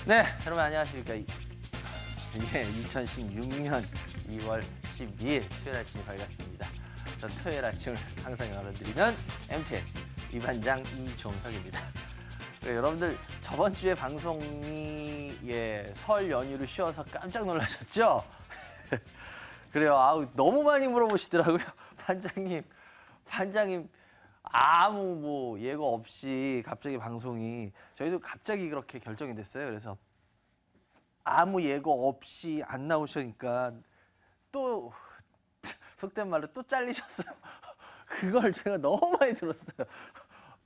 네, 여러분 안녕하십니까. 2016년 2월 12일 토요일 아침이 밝았습니다. 전 토요일 아침을 항상 열어드리는 MTN 이반장 이종석입니다. 여러분들 저번 주에 방송이 설 연휴를 쉬어서 깜짝 놀라셨죠? 그래요. 아우 너무 많이 물어보시더라고요. 반장님 아무 예고 없이 갑자기 방송이 저희도 갑자기 그렇게 결정이 됐어요. 그래서 아무 예고 없이 안 나오시니까 또 속된 말로 또 잘리셨어요. 그걸 제가 너무 많이 들었어요.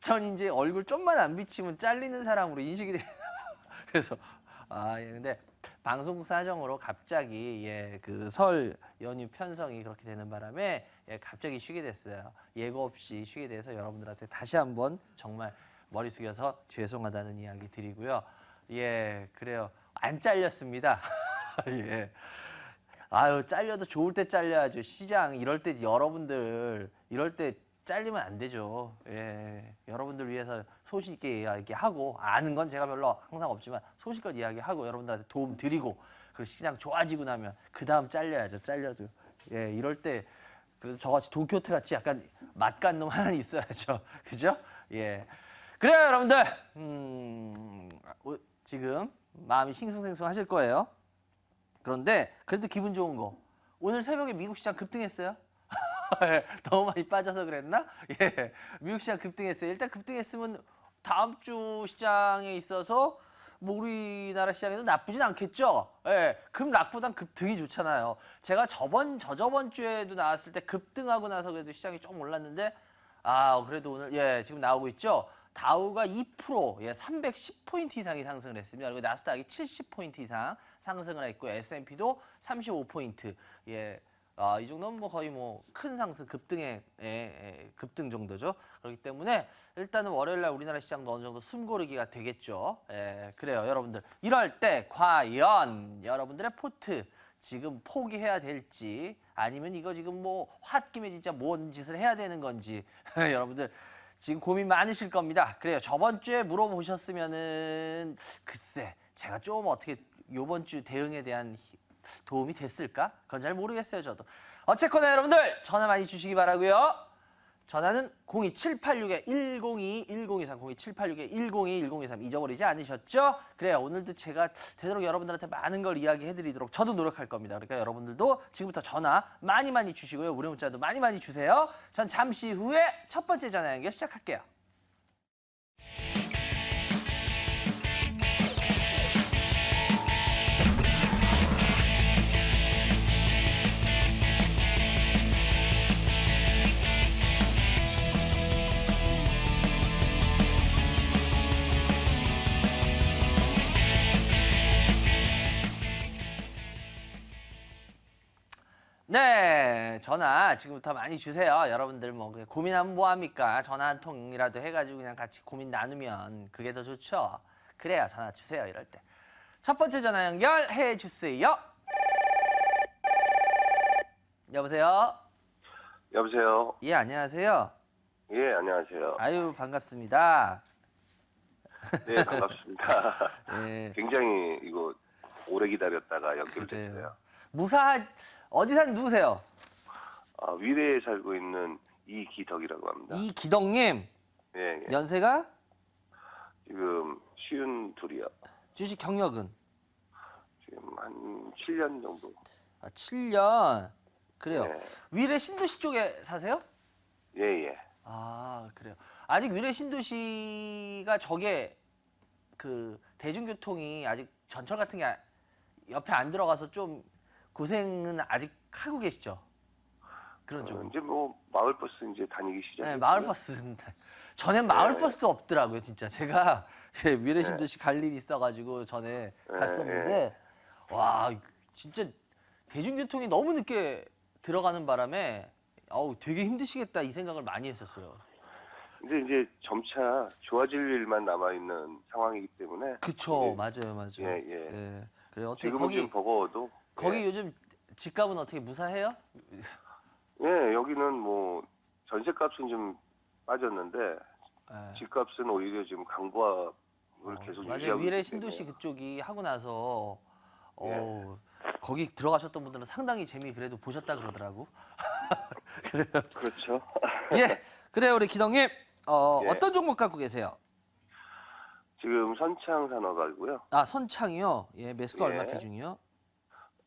전 이제 얼굴 좀만 안 비치면 잘리는 사람으로 인식이 돼요. 그래서 근데 방송 사정으로 갑자기 그 설 연휴 편성이 그렇게 되는 바람에 갑자기 쉬게 됐어요. 예고 없이 쉬게 돼서 여러분들한테 다시 한번 정말 머리 숙여서 죄송하다는 이야기 드리고요. 그래요. 안 잘렸습니다. 아유, 잘려도 좋을 때 잘려야죠. 시장 이럴 때 여러분들 이럴 때 잘리면 안 되죠. 여러분들 위해서 소신 있게 이야기하고 아는 건 제가 별로 항상 없지만 소신껏 이야기하고 여러분들한테 도움 드리고 그리고 시장 좋아지고 나면 그 다음 잘려야죠. 잘려도 이럴 때 그래도 저같이 돈키호테 같이 약간 맛간 놈 하나 있어야죠. 그죠? 그래요, 여러분들. 지금 마음이 싱숭생숭하실 거예요. 그런데 그래도 기분 좋은 거. 오늘 새벽에 미국 시장 급등했어요. 너무 많이 빠져서 그랬나? 미국 시장 급등했어요. 일단 급등했으면 다음 주 시장에 있어서 우리나라 시장에도 나쁘진 않겠죠? 급락보단 급등이 좋잖아요. 제가 저저번 주에도 나왔을 때 급등하고 나서 그래도 시장이 좀 올랐는데 그래도 오늘 지금 나오고 있죠? 다우가 2%, 310포인트 이상이 상승을 했습니다. 그리고 나스닥이 70포인트 이상 상승을 했고 S&P도 35포인트. 이 정도면 거의 큰 상승, 급등 정도죠. 그렇기 때문에 일단은 월요일날 우리나라 시장도 어느 정도 숨고르기가 되겠죠. 그래요, 여러분들. 이럴 때 과연 여러분들의 포트 지금 포기해야 될지 아니면 이거 지금 홧김에 진짜 뭔 짓을 해야 되는 건지 여러분들 지금 고민 많으실 겁니다. 그래요. 저번 주에 물어보셨으면은 글쎄 제가 좀 어떻게 요번 주 대응에 대한 도움이 됐을까? 그건 잘 모르겠어요, 저도. 어쨌거나 여러분들 전화 많이 주시기 바라고요. 전화는 02786-1022, 1023, 02786-1022, 1023 잊어버리지 않으셨죠? 그래요. 오늘도 제가 되도록 여러분들한테 많은 걸 이야기해드리도록 저도 노력할 겁니다. 그러니까 여러분들도 지금부터 전화 많이 주시고요. 우리 문자도 많이 주세요. 전 잠시 후에 첫 번째 전화 연결 시작할게요. 네, 전화 지금부터 많이 주세요. 여러분들 고민하면 뭐합니까? 전화 한 통이라도 해가지고 그냥 같이 고민 나누면 그게 더 좋죠. 그래요, 전화 주세요, 이럴 때. 첫 번째 전화 연결해 주세요. 여보세요? 여보세요? 안녕하세요. 안녕하세요. 아유, 반갑습니다. 네, 반갑습니다. 굉장히 이거 오래 기다렸다가 연결됐어요. 어디 사는 누구세요? 위례에 살고 있는 이기덕이라고 합니다. 이기덕님? 연세가? 지금 52이요. 주식 경력은? 지금 한 7년 정도. 7년? 그래요. 네. 위례 신도시 쪽에 사세요? 예. 그래요. 아직 위례 신도시가 저게 대중교통이 아직 전철 같은 게 옆에 안 들어가서 좀 고생은 아직 하고 계시죠? 그런 쪽은. 이제 마을버스 이제 다니기 시작했어요. 네, 마을버스는. 전엔 마을버스도 없더라고요, 진짜. 제가 위례 신도시 갈 일이 있어가지고 전에 갔었는데, 와, 진짜 대중교통이 너무 늦게 들어가는 바람에, 되게 힘드시겠다 이 생각을 많이 했었어요. 근데 이제 점차 좋아질 일만 남아있는 상황이기 때문에. 그쵸, 맞아요. 그래요. 어떻게 지금은 좀 버거워도. 거기 요즘 집값은 어떻게 무사해요? 여기는 전세값은 좀 빠졌는데 집값은 오히려 지금 강보합 계속 맞아요. 유지하고 위례 있기 때문에. 신도시 그쪽이 하고 나서 예. 거기 들어가셨던 분들은 상당히 재미 그래도 보셨다 그러더라고. 그래요. 그렇죠. 예, 그래요 우리 기동님. 예. 어떤 종목 갖고 계세요? 지금 선창산업이고요. 아 선창이요. 예, 매수가 얼마 예. 비중이요?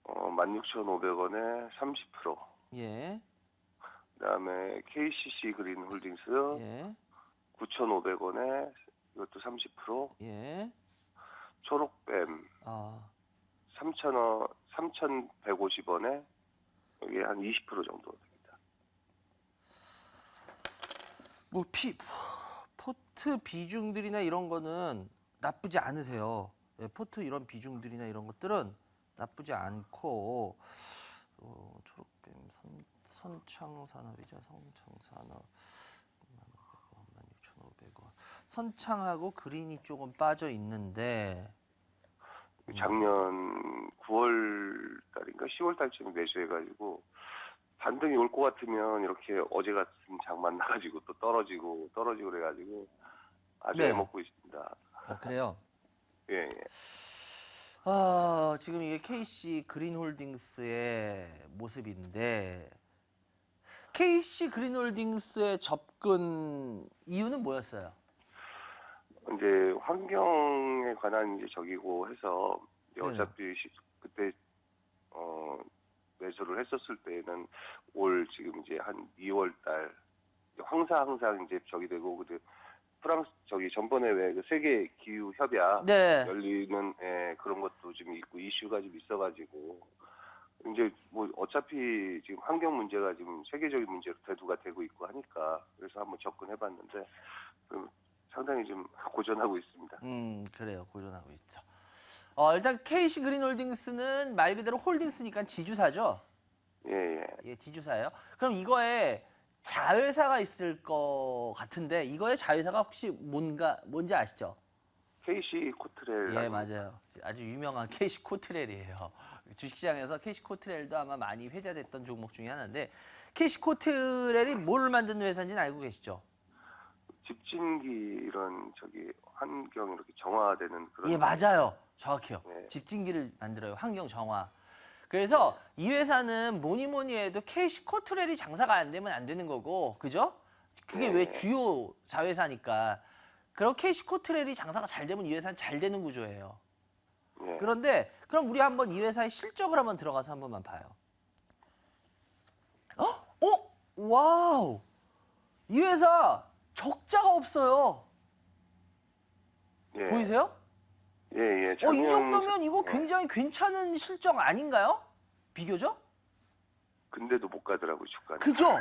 16,500원에 30%. 예, 그다음에 KCC 그린홀딩스 예, 9,500원에 이것도 30%. 예. 초록뱀 아, 3,000원 3,150원에 여기 한 20% 정도 됩니다. 뭐 포트 비중들이나 이런 거는 나쁘지 않으세요. 예, 포트 이런 비중들이나 이런 것들은 나쁘지 않고 초록뱀 선창산업이죠. 선창산업 16,500원. 선창하고 그린이 조금 빠져 있는데 작년 9월 달인가 10월 달쯤에 매수해가지고 반등이 올 것 같으면 이렇게 어제 같은 장만 나가지고 또 떨어지고 그래가지고 아주 네. 애먹고 있습니다. 그래요. 예, 예. 지금 이게 KC 그린홀딩스의 모습인데 KC 그린홀딩스의 접근 이유는 뭐였어요? 이제 환경에 관한 이제 저기고 해서 이제 네네. 어차피 그때 매수를 했었을 때는 올 지금 이제 한 2월 달 항상 이제 저기 되고 근데 프랑스 저기 전번에 왜 그 세계 기후 협약 네. 열리는 그런 것도 좀 있고 이슈가 좀 있어가지고 이제 뭐 어차피 지금 환경 문제가 지금 세계적인 문제로 대두가 되고 있고 하니까 그래서 한번 접근해봤는데 상당히 좀 고전하고 있습니다. 그래요. 고전하고 있죠. 일단 KC 그린홀딩스는 말 그대로 홀딩스니까 지주사죠? 예, 예. 예, 지주사예요. 그럼 이거에 자회사가 있을 것 같은데 이거의 자회사가 혹시 뭔지 아시죠? KC 코트렐. 예, 맞아요. 아주 유명한 KC 코트렐이에요. 주식시장에서 KC 코트렐도 아마 많이 회자됐던 종목 중에 하나인데 KC 코트렐이 뭘 만드는 회사인지는 알고 계시죠? 집진기 이런 저기 환경 이렇게 정화되는 그런. 예, 맞아요. 정확해요. 네. 집진기를 만들어요. 환경 정화. 그래서 이 회사는 뭐니 해도 KC 코트렐이 장사가 안 되면 안 되는 거고, 그죠? 그게 네. 왜 주요 자회사니까. 그럼 KC 코트렐이 장사가 잘 되면 이 회사는 잘 되는 구조예요. 네. 그런데 그럼 우리 한번 이 회사의 실적을 한번 들어가서 한 번만 봐요. 와우! 이 회사 적자가 없어요. 예. 보이세요? 예, 예. 이 정도면 이거 예. 굉장히 괜찮은 실적 아닌가요? 비교적? 근데도 못 가더라고 주가는. 그죠?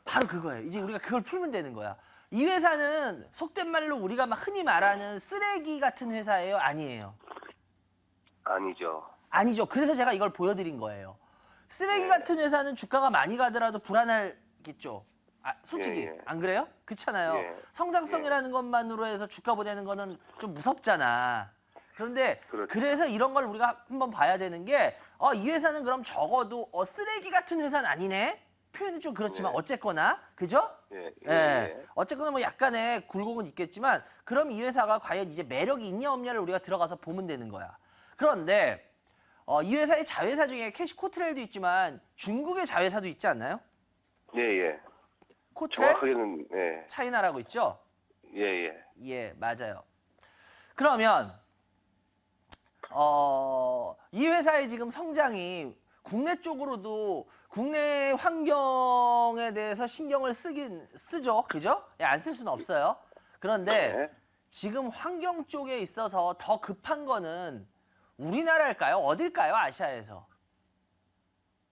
바로 그거예요. 이제 우리가 그걸 풀면 되는 거야. 이 회사는 속된 말로 우리가 막 흔히 말하는 쓰레기 같은 회사예요? 아니에요? 아니죠. 아니죠. 그래서 제가 이걸 보여드린 거예요. 쓰레기 네. 같은 회사는 주가가 많이 가더라도 불안하겠죠. 솔직히 예, 예. 안 그래요? 그렇잖아요. 예. 성장성이라는 것만으로 해서 주가 보내는 거는 좀 무섭잖아. 그런데 그렇죠. 그래서 이런 걸 우리가 한번 봐야 되는 게 이 회사는 그럼 적어도 쓰레기 같은 회사는 아니네. 표현은 좀 그렇지만 예. 어쨌거나 그죠? 예, 예, 예. 예. 어쨌거나 뭐 약간의 굴곡은 있겠지만 그럼 이 회사가 과연 이제 매력이 있냐 없냐를 우리가 들어가서 보면 되는 거야. 그런데 이 회사의 자회사 중에 캐시 코트렐도 있지만 중국의 자회사도 있지 않나요? 예, 예. 코트렐 정확하게는 예. 차이나라고 있죠? 예, 예. 예, 맞아요. 그러면 이 회사의 지금 성장이 국내 쪽으로도 국내 환경에 대해서 신경을 쓰죠. 그죠? 예, 안 쓸 수는 없어요. 그런데 네. 지금 환경 쪽에 있어서 더 급한 거는 우리나라일까요? 어딜까요? 아시아에서.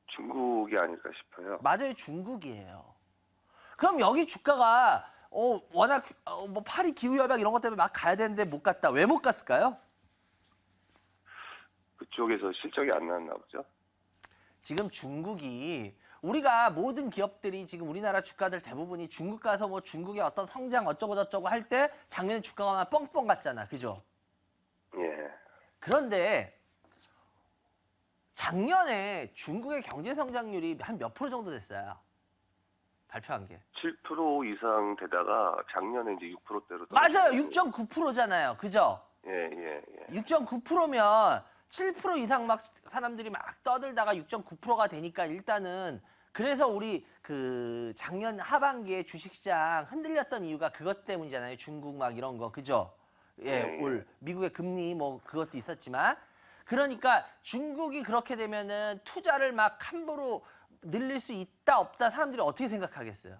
중국이 아닐까 싶어요. 맞아요. 중국이에요. 그럼 여기 주가가 워낙 뭐 파리 기후협약 이런 것 때문에 막 가야 되는데 못 갔다. 왜 못 갔을까요? 그쪽에서 실적이 안 나왔나 보죠. 지금 중국이 우리가 모든 기업들이 지금 우리나라 주가들 대부분이 중국 가서 뭐 중국의 어떤 성장 어쩌고 저쩌고 할 때 작년에 주가가 막 뻥뻥 갔잖아. 그죠? 예. 그런데 작년에 중국의 경제 성장률이 한 몇 프로 정도 됐어요? 발표한 게. 7% 이상 되다가 작년에 이제 6%대로 맞아요. 6.9%잖아요. 그죠? 예, 예, 예. 6.9%면 7% 이상 막 사람들이 막 떠들다가 6.9%가 되니까 일단은 그래서 우리 그 작년 하반기에 주식시장 흔들렸던 이유가 그것 때문이잖아요. 중국 막 이런 거. 그죠? 예, 예, 예. 올 미국의 금리 뭐 그것도 있었지만 그러니까 중국이 그렇게 되면은 투자를 막 함부로 늘릴 수 있다 없다 사람들이 어떻게 생각하겠어요?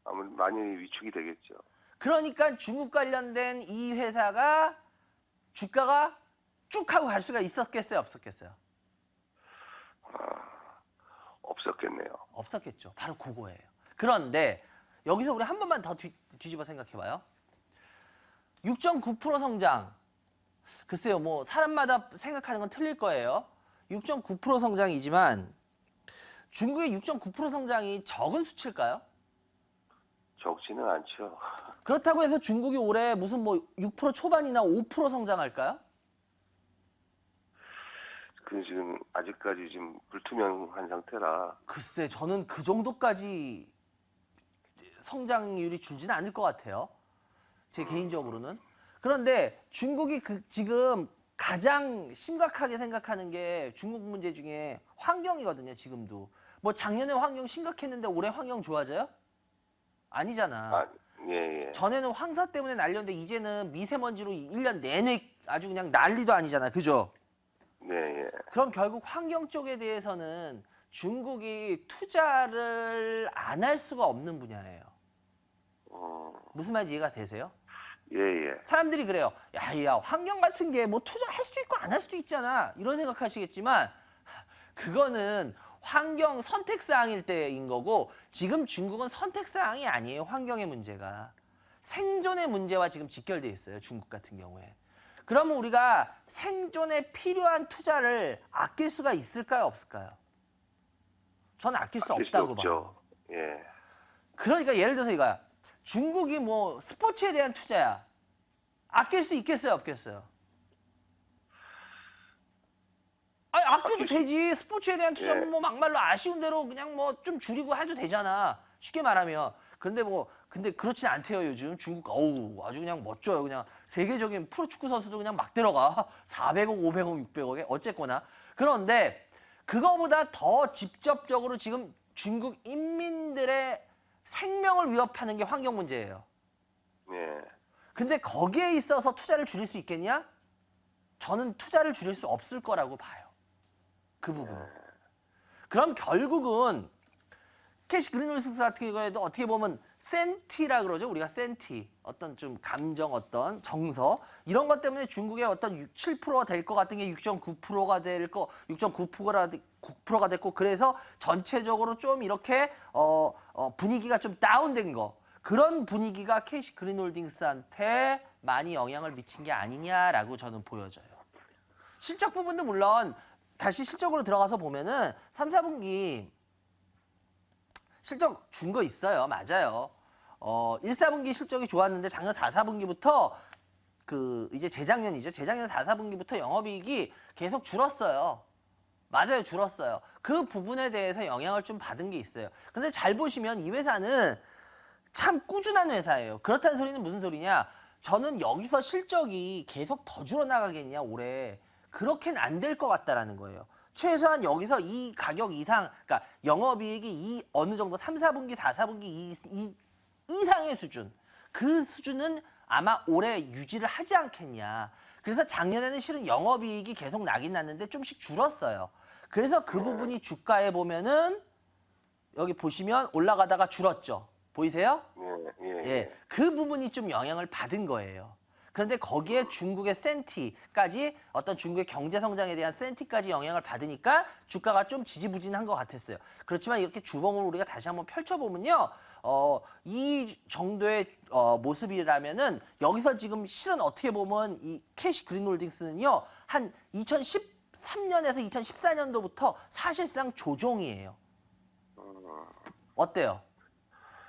아무래도 많이 위축이 되겠죠. 그러니까 중국 관련된 이 회사가 주가가 쭉 하고 갈 수가 있었겠어요, 없었겠어요? 없었겠네요. 없었겠죠. 바로 그거예요. 그런데 여기서 우리 한 번만 더 뒤집어 생각해봐요. 6.9% 성장. 글쎄요, 뭐 사람마다 생각하는 건 틀릴 거예요. 6.9% 성장이지만 중국의 6.9% 성장이 적은 수치일까요? 적지는 않죠. 그렇다고 해서 중국이 올해 무슨 뭐 6% 초반이나 5% 성장할까요? 그 지금 아직까지 지금 불투명한 상태라. 글쎄, 저는 그 정도까지 성장률이 줄지는 않을 것 같아요. 제 개인적으로는. 그런데 중국이 지금 가장 심각하게 생각하는 게 중국 문제 중에 환경이거든요, 지금도. 뭐 작년에 환경 심각했는데 올해 환경 좋아져요? 아니잖아. 예, 예. 전에는 황사 때문에 날렸는데 이제는 미세먼지로 1년 내내 아주 그냥 난리도 아니잖아. 그죠? 네, 예. 그럼 결국 환경 쪽에 대해서는 중국이 투자를 안 할 수가 없는 분야예요. 무슨 말인지 이해가 되세요? 예, 예. 사람들이 그래요. 야, 환경 같은 게 뭐 투자할 수도 있고 안 할 수도 있잖아. 이런 생각하시겠지만 그거는 환경 선택사항일 때인 거고 지금 중국은 선택사항이 아니에요. 환경의 문제가. 생존의 문제와 지금 직결돼 있어요. 중국 같은 경우에. 그러면 우리가 생존에 필요한 투자를 아낄 수가 있을까요? 없을까요? 저는 아낄 수 없다고 봐요. 예. 그러니까 예를 들어서 이거야. 중국이 뭐 스포츠에 대한 투자야. 아낄 수 있겠어요? 없겠어요? 아니, 아껴도 되지. 스포츠에 대한 투자는 예. 뭐 막말로 아쉬운 대로 그냥 뭐 좀 줄이고 해도 되잖아. 쉽게 말하면. 근데 그렇진 않대요, 요즘. 중국, 어우, 아주 그냥 멋져요. 그냥 세계적인 프로축구 선수도 그냥 막 들어가. 400억, 500억, 600억에. 어쨌거나. 그런데 그거보다 더 직접적으로 지금 중국 인민들의 생명을 위협하는 게 환경 문제예요. 예. 근데 거기에 있어서 투자를 줄일 수 있겠냐? 저는 투자를 줄일 수 없을 거라고 봐요. 그 부분은. 그럼 결국은 캐시 그린홀딩스 같은 경우에도 어떻게 보면 센티라 그러죠. 우리가 센티. 어떤 좀 감정, 어떤 정서 이런 것 때문에 중국의 어떤 6, 7%가 될 것 같은 게 6.9%가 될 거, 6.9%가 됐고 그래서 전체적으로 좀 이렇게 분위기가 좀 다운된 거. 그런 분위기가 캐시 그린홀딩스한테 많이 영향을 미친 게 아니냐라고 저는 보여져요. 실적 부분도 물론 다시 실적으로 들어가서 보면은 3, 4분기 실적 준 거 있어요. 맞아요. 1, 4분기 실적이 좋았는데 작년 4, 4분기부터 이제 재작년이죠. 재작년 4, 4분기부터 영업이익이 계속 줄었어요. 맞아요. 줄었어요. 그 부분에 대해서 영향을 좀 받은 게 있어요. 근데 잘 보시면 이 회사는 참 꾸준한 회사예요. 그렇다는 소리는 무슨 소리냐? 저는 여기서 실적이 계속 더 줄어나가겠냐 올해. 그렇게는 안 될 것 같다라는 거예요. 최소한 여기서 이 가격 이상, 그러니까 영업이익이 이 어느 정도 3, 4분기, 4, 4분기 이상의 수준. 그 수준은 아마 올해 유지를 하지 않겠냐. 그래서 작년에는 실은 영업이익이 계속 나긴 났는데 좀씩 줄었어요. 그래서 그 부분이 주가에 보면은 여기 보시면 올라가다가 줄었죠. 보이세요? 예. 예, 그 부분이 좀 영향을 받은 거예요. 그런데 거기에 중국의 센티까지 어떤 중국의 경제 성장에 대한 센티까지 영향을 받으니까 주가가 좀 지지부진한 것 같았어요. 그렇지만 이렇게 주봉을 우리가 다시 한번 펼쳐보면요. 이 정도의 모습이라면은 여기서 지금 실은 어떻게 보면 이 캐시 그린홀딩스는요. 한 2013년에서 2014년도부터 사실상 조종이에요. 어때요?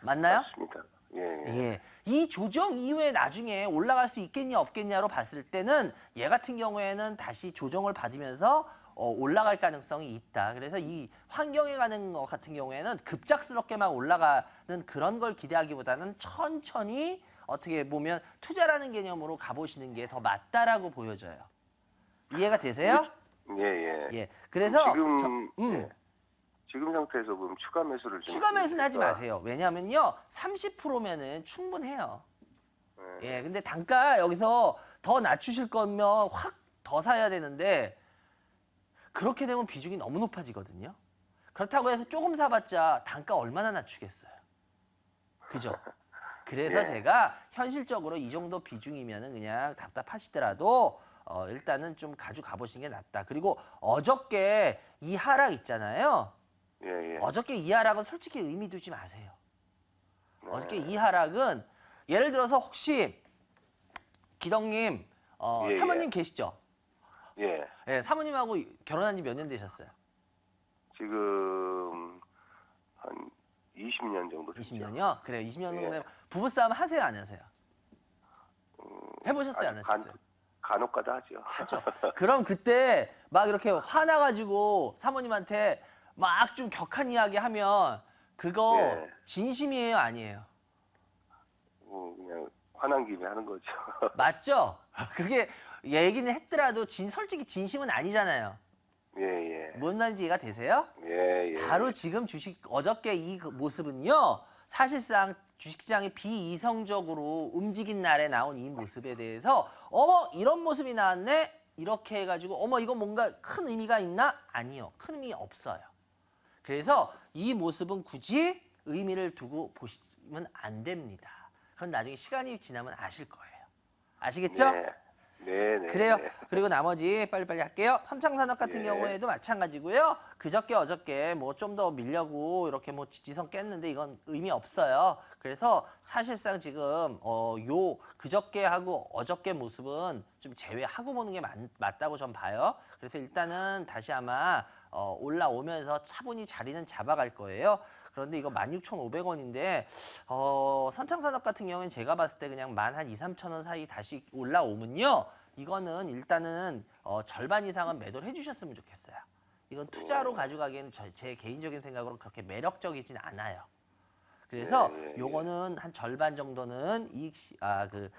맞나요? 맞습니다. 예. 예. 이 조정 이후에 나중에 올라갈 수 있겠냐 없겠냐로 봤을 때는 얘 같은 경우에는 다시 조정을 받으면서 올라갈 가능성이 있다. 그래서 이 환경에 가는 것 같은 경우에는 급작스럽게만 올라가는 그런 걸 기대하기보다는 천천히 어떻게 보면 투자라는 개념으로 가보시는 게 더 맞다라고 보여져요. 이해가 되세요? 예, 예. 예. 그래서 지금 예. 지금 상태에서 그럼 추가 매수를 좀 추가 매수는 하지 해볼까? 마세요. 왜냐하면요, 30%면은 충분해요. 예. 예, 근데 단가 여기서 더 낮추실 거면 확 더 사야 되는데 그렇게 되면 비중이 너무 높아지거든요. 그렇다고 해서 조금 사봤자 단가 얼마나 낮추겠어요. 그죠? 그래서 예. 제가 현실적으로 이 정도 비중이면은 그냥 답답하시더라도 일단은 좀 가지고 가보시는 게 낫다. 그리고 어저께 이 하락 있잖아요. 예, 예. 어저께 이 하락은 솔직히 의미 두지 마세요. 네. 어저께 이 하락은 예를 들어서 혹시 기덕님 예, 사모님 계시죠? 예. 예, 사모님하고 결혼한 지 몇 년 되셨어요? 지금 한 20년 정도 됐죠. 20년이요? 그래요. 20년 예. 정도 되면 부부싸움 하세요, 안 하세요? 해보셨어요, 안 아주 하셨어요? 간혹가다 하죠. 하죠. 그럼 그때 막 이렇게 화나가지고 사모님한테 막 좀 격한 이야기 하면 그거 예. 진심이에요, 아니에요? 그냥 화난 김에 하는 거죠. 맞죠? 그게 얘기는 했더라도 솔직히 진심은 아니잖아요. 예, 예. 뭔 말인지 이해가 되세요? 예, 예. 바로 지금 어저께 이 모습은요, 사실상 주식시장이 비이성적으로 움직인 날에 나온 이 모습에 대해서 어머 이런 모습이 나왔네 이렇게 해가지고 어머 이건 뭔가 큰 의미가 있나? 아니요, 큰 의미 없어요. 그래서 이 모습은 굳이 의미를 두고 보시면 안 됩니다. 그건 나중에 시간이 지나면 아실 거예요. 아시겠죠? 네. 네, 네. 그래요. 네. 그리고 나머지 빨리빨리 할게요. 선창산업 같은 예. 경우에도 마찬가지고요. 그저께 어저께 뭐 좀 더 밀려고 이렇게 뭐 지지선 깼는데 이건 의미 없어요. 그래서 사실상 지금 그저께 하고 어저께 모습은 좀 제외하고 보는 게 맞다고 전 봐요. 그래서 일단은 다시 아마 올라오면서 차분히 자리는 잡아갈 거예요. 그런데 이거 16,500원인데 선창산업 같은 경우는 제가 봤을 때 그냥 한 2, 3천 원 사이 다시 올라오면요. 이거는 일단은 절반 이상은 매도를 해주셨으면 좋겠어요. 이건 투자로 가져가기에는 제 개인적인 생각으로 그렇게 매력적이진 않아요. 그래서 요거는 한 절반 정도는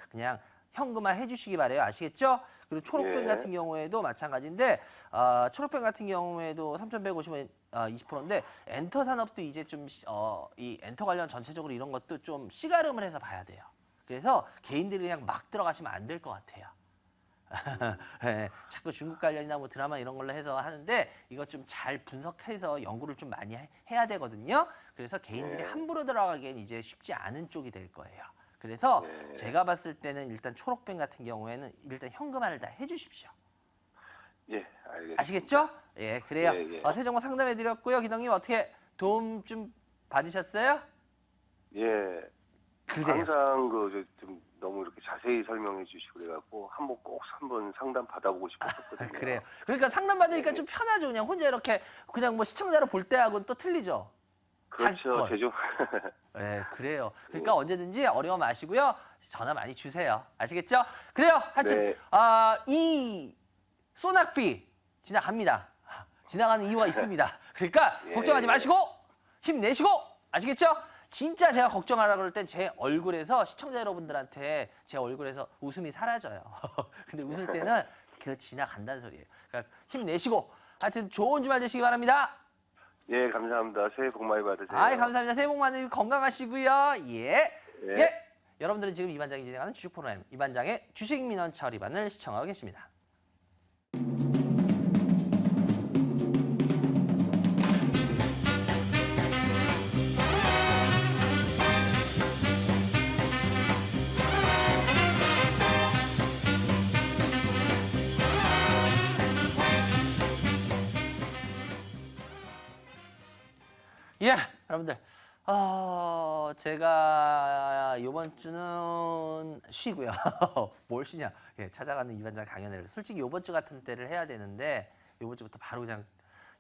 그냥 현금화 해주시기 바래요. 아시겠죠? 그리고 초록펜 예. 같은 경우에도 마찬가지인데 초록펜 같은 경우에도 3,150원 20%인데 엔터 산업도 이제 좀 이 엔터 관련 전체적으로 이런 것도 좀 시가름을 해서 봐야 돼요. 그래서 개인들이 그냥 막 들어가시면 안 될 것 같아요. 네, 자꾸 중국 관련이나 뭐 드라마 이런 걸로 해서 하는데 이거 좀 잘 분석해서 연구를 좀 많이 해야 되거든요. 그래서 개인들이 함부로 들어가기엔 이제 쉽지 않은 쪽이 될 거예요. 그래서 제가 봤을 때는 일단 초록펜 같은 경우에는 일단 현금화를 다 해주십시오. 예, 알겠습니다. 아시겠죠? 예, 그래요. 예, 예. 세정과 상담해드렸고요. 기동님 어떻게 도움 좀 받으셨어요? 예. 그래요. 항상 좀 너무 이렇게 자세히 설명해 주시고 그래갖고 꼭 한번 상담 받아보고 싶었거든요. 그래요. 그러니까 상담 받으니까 좀 편하죠. 그냥 혼자 이렇게 그냥 뭐 시청자로 볼 때하고는 또 틀리죠. 그렇죠. 제좀 네, 그래요. 그러니까 언제든지 어려움 마시고요. 전화 많이 주세요. 아시겠죠? 그래요. 하여튼 네. 이 소낙비 지나갑니다. 지나가는 이유가 있습니다. 그러니까 걱정하지 마시고 힘내시고 아시겠죠? 진짜 제가 걱정하라 그럴 땐 제 얼굴에서 시청자 여러분들한테 제 얼굴에서 웃음이 사라져요. 근데 웃을 때는 그 지나간다는 소리예요. 그러니까 힘내시고 하여튼 좋은 주말 되시기 바랍니다. 예, 감사합니다. 새해 복 많이 받으세요. 감사합니다. 새해 복 많이 건강하시고요. 예. 예. 여러분들은 지금 이반장이 진행하는 주식 프로그램 이반장의 주식 민원 처리반을 시청하고 계십니다. 예, 여러분들. 제가 이번 주는 쉬고요. 뭘 쉬냐? 예, 찾아가는 이반장 강연회를. 솔직히 이번 주 같은 때를 해야 되는데 이번 주부터 바로 그냥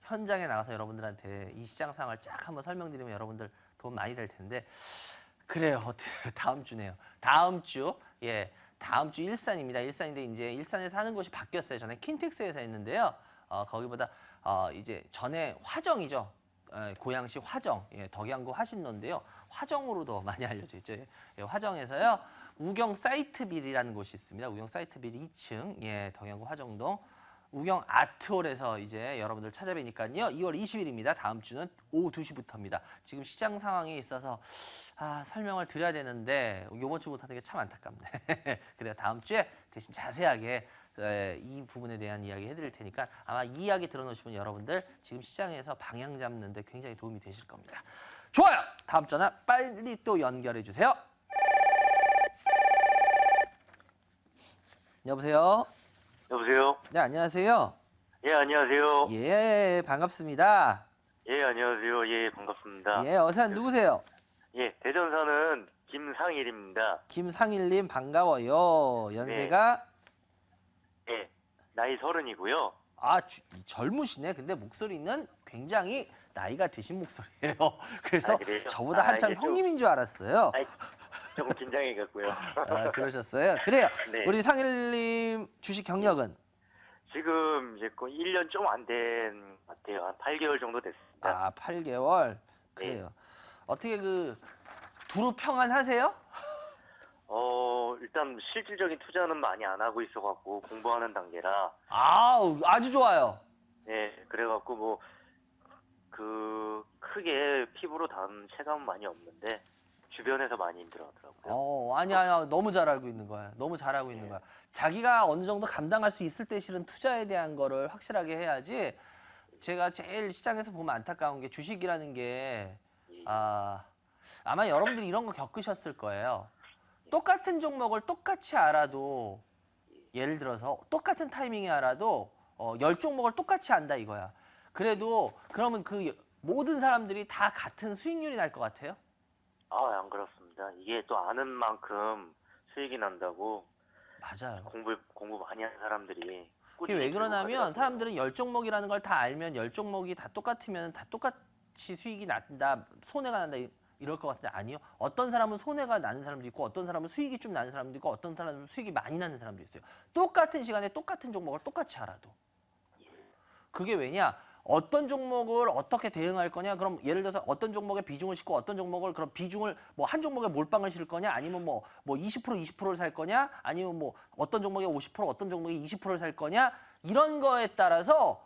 현장에 나가서 여러분들한테 이 시장 상황을 쫙 한번 설명드리면 여러분들 도움 많이 될 텐데 그래요. 다음 주네요. 다음 주 일산입니다. 일산인데 이제 일산에서 하는 곳이 바뀌었어요. 전에 킨텍스에서 했는데요. 거기보다 이제 전에 화정이죠. 고양시 화정, 덕양구 화신로인데요. 화정으로도 많이 알려져 있죠. 화정에서요. 우경 사이트빌이라는 곳이 있습니다. 우경 사이트빌 2층, 덕양구 화정동. 우경 아트홀에서 이제 여러분들 찾아뵈니까요. 2월 20일입니다. 다음 주는 오후 2시부터입니다. 지금 시장 상황에 있어서 설명을 드려야 되는데 이번 주 못하는 게 참 안타깝네. 그래요. 다음 주에 대신 자세하게 이 부분에 대한 이야기 해드릴 테니까 아마 이 이야기 들어놓으시면 여러분들 지금 시장에서 방향 잡는데 굉장히 도움이 되실 겁니다. 좋아요. 다음 전화 빨리 또 연결해 주세요. 여보세요. 여보세요? 네, 안녕하세요. 예, 안녕하세요. 예, 반갑습니다. 예, 안녕하세요. 예, 반갑습니다. 예, 어산 누구세요? 예, 대전 사는 김상일입니다. 김상일님 반가워요. 연세가 예, 나이 30이고요. 젊으시네. 근데 목소리는 굉장히 나이가 드신 목소리예요. 그래서 그래요? 저보다 한참 이게 좀- 형님인 줄 알았어요. 아이, 조금 긴장해갖고요. 그러셨어요. 그래요. 네. 우리 상일님 주식 경력은 지금 이제 그 1년 좀 안 된 것 같아요. 한 8개월 정도 됐습니다. 8개월. 그래요. 어떻게 두루 평안하세요? 일단 실질적인 투자는 많이 안 하고 있어갖고 공부하는 단계라. 아주 좋아요. 예, 그래갖고 크게 피부로 닿은 체감은 많이 없는데 주변에서 많이 힘들어하더라고요. 아니야. 너무 잘 알고 있는 거야. 너무 잘하고 있는 거야. 자기가 어느 정도 감당할 수 있을 때 실은 투자에 대한 거를 확실하게 해야지. 제가 제일 시장에서 보면 안타까운 게 주식이라는 게 아마 여러분들이 이런 거 겪으셨을 거예요. 똑같은 종목을 똑같이 알아도 예를 들어서 똑같은 타이밍에 알아도 10종목을 똑같이 안다 이거야. 그래도 그러면 모든 사람들이 다 같은 수익률이 날 것 같아요? 안 그렇습니다. 이게 또 아는 만큼 수익이 난다고 맞아요. 공부 많이 하는 사람들이 그게 왜 그러냐면 사람들은 10종목이라는 걸 다 알면 10종목이 다 똑같으면 다 똑같이 수익이 난다, 손해가 난다 이럴 것 같은데 아니요. 어떤 사람은 손해가 나는 사람도 있고 어떤 사람은 수익이 좀 나는 사람도 있고 어떤 사람은 수익이 많이 나는 사람도 있어요. 똑같은 시간에 똑같은 종목을 똑같이 알아도. 그게 왜냐? 어떤 종목을 어떻게 대응할 거냐? 그럼 예를 들어서 어떤 종목에 비중을 싣고 어떤 종목을 그럼 비중을 한 종목에 몰빵을 실 거냐? 아니면 20%를 살 거냐? 아니면 어떤 종목에 50% 어떤 종목에 20%를 살 거냐? 이런 거에 따라서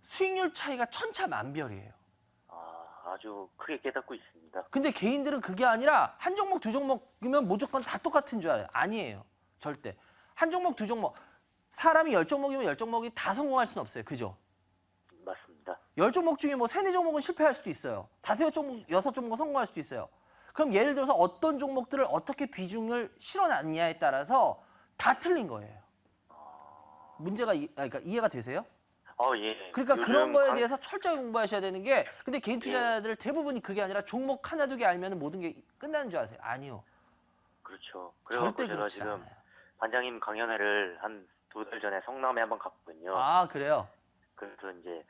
수익률 차이가 천차만별이에요. 아주 크게 깨닫고 있습니다. 근데 개인들은 그게 아니라 한 종목 두 종목이면 무조건 다 똑같은 줄 알아요. 아니에요. 절대. 한 종목 두 종목. 사람이 10종목이면 10종목이 다 성공할 수는 없어요. 그죠? 맞습니다. 10종목 중에 3, 4종목은 실패할 수도 있어요. 5, 6종목, 6종목은 성공할 수도 있어요. 그럼 예를 들어서 어떤 종목들을 어떻게 비중을 실어놨냐에 따라서 다 틀린 거예요. 문제가 그러니까 이해가 되세요? 예. 그러니까 요즘 그런 거에 대해서 철저히 공부하셔야 되는 게 근데 개인 투자자들 대부분이 그게 아니라 종목 하나 두 개 알면 모든 게 끝나는 줄 아세요? 아니요. 그렇죠. 절대 제가 그렇지 지금 않아요. 반장님 강연회를 한 2달 전에 성남에 한번 갔거든요. 그래요? 그래서 이제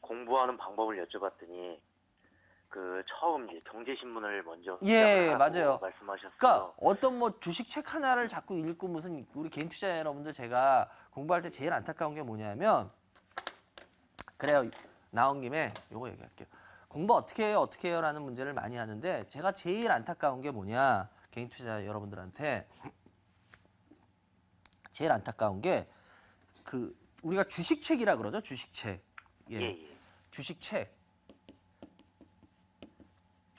공부하는 방법을 여쭤봤더니 처음 이제 경제신문을 먼저 예, 시작을 하라고 맞아요. 말씀하셨어요. 그러니까 어떤 주식 책 하나를 자꾸 읽고 무슨 우리 개인 투자자 여러분들 제가 공부할 때 제일 안타까운 게 뭐냐면 그래요. 나온 김에 요거 얘기할게요. 공부 어떻게 해요 라는 문제를 많이 하는데 제가 제일 안타까운 게 뭐냐 개인 투자자 여러분들한테 제일 안타까운 게 우리가 주식책이라 그러죠. 주식책. 예. 주식책.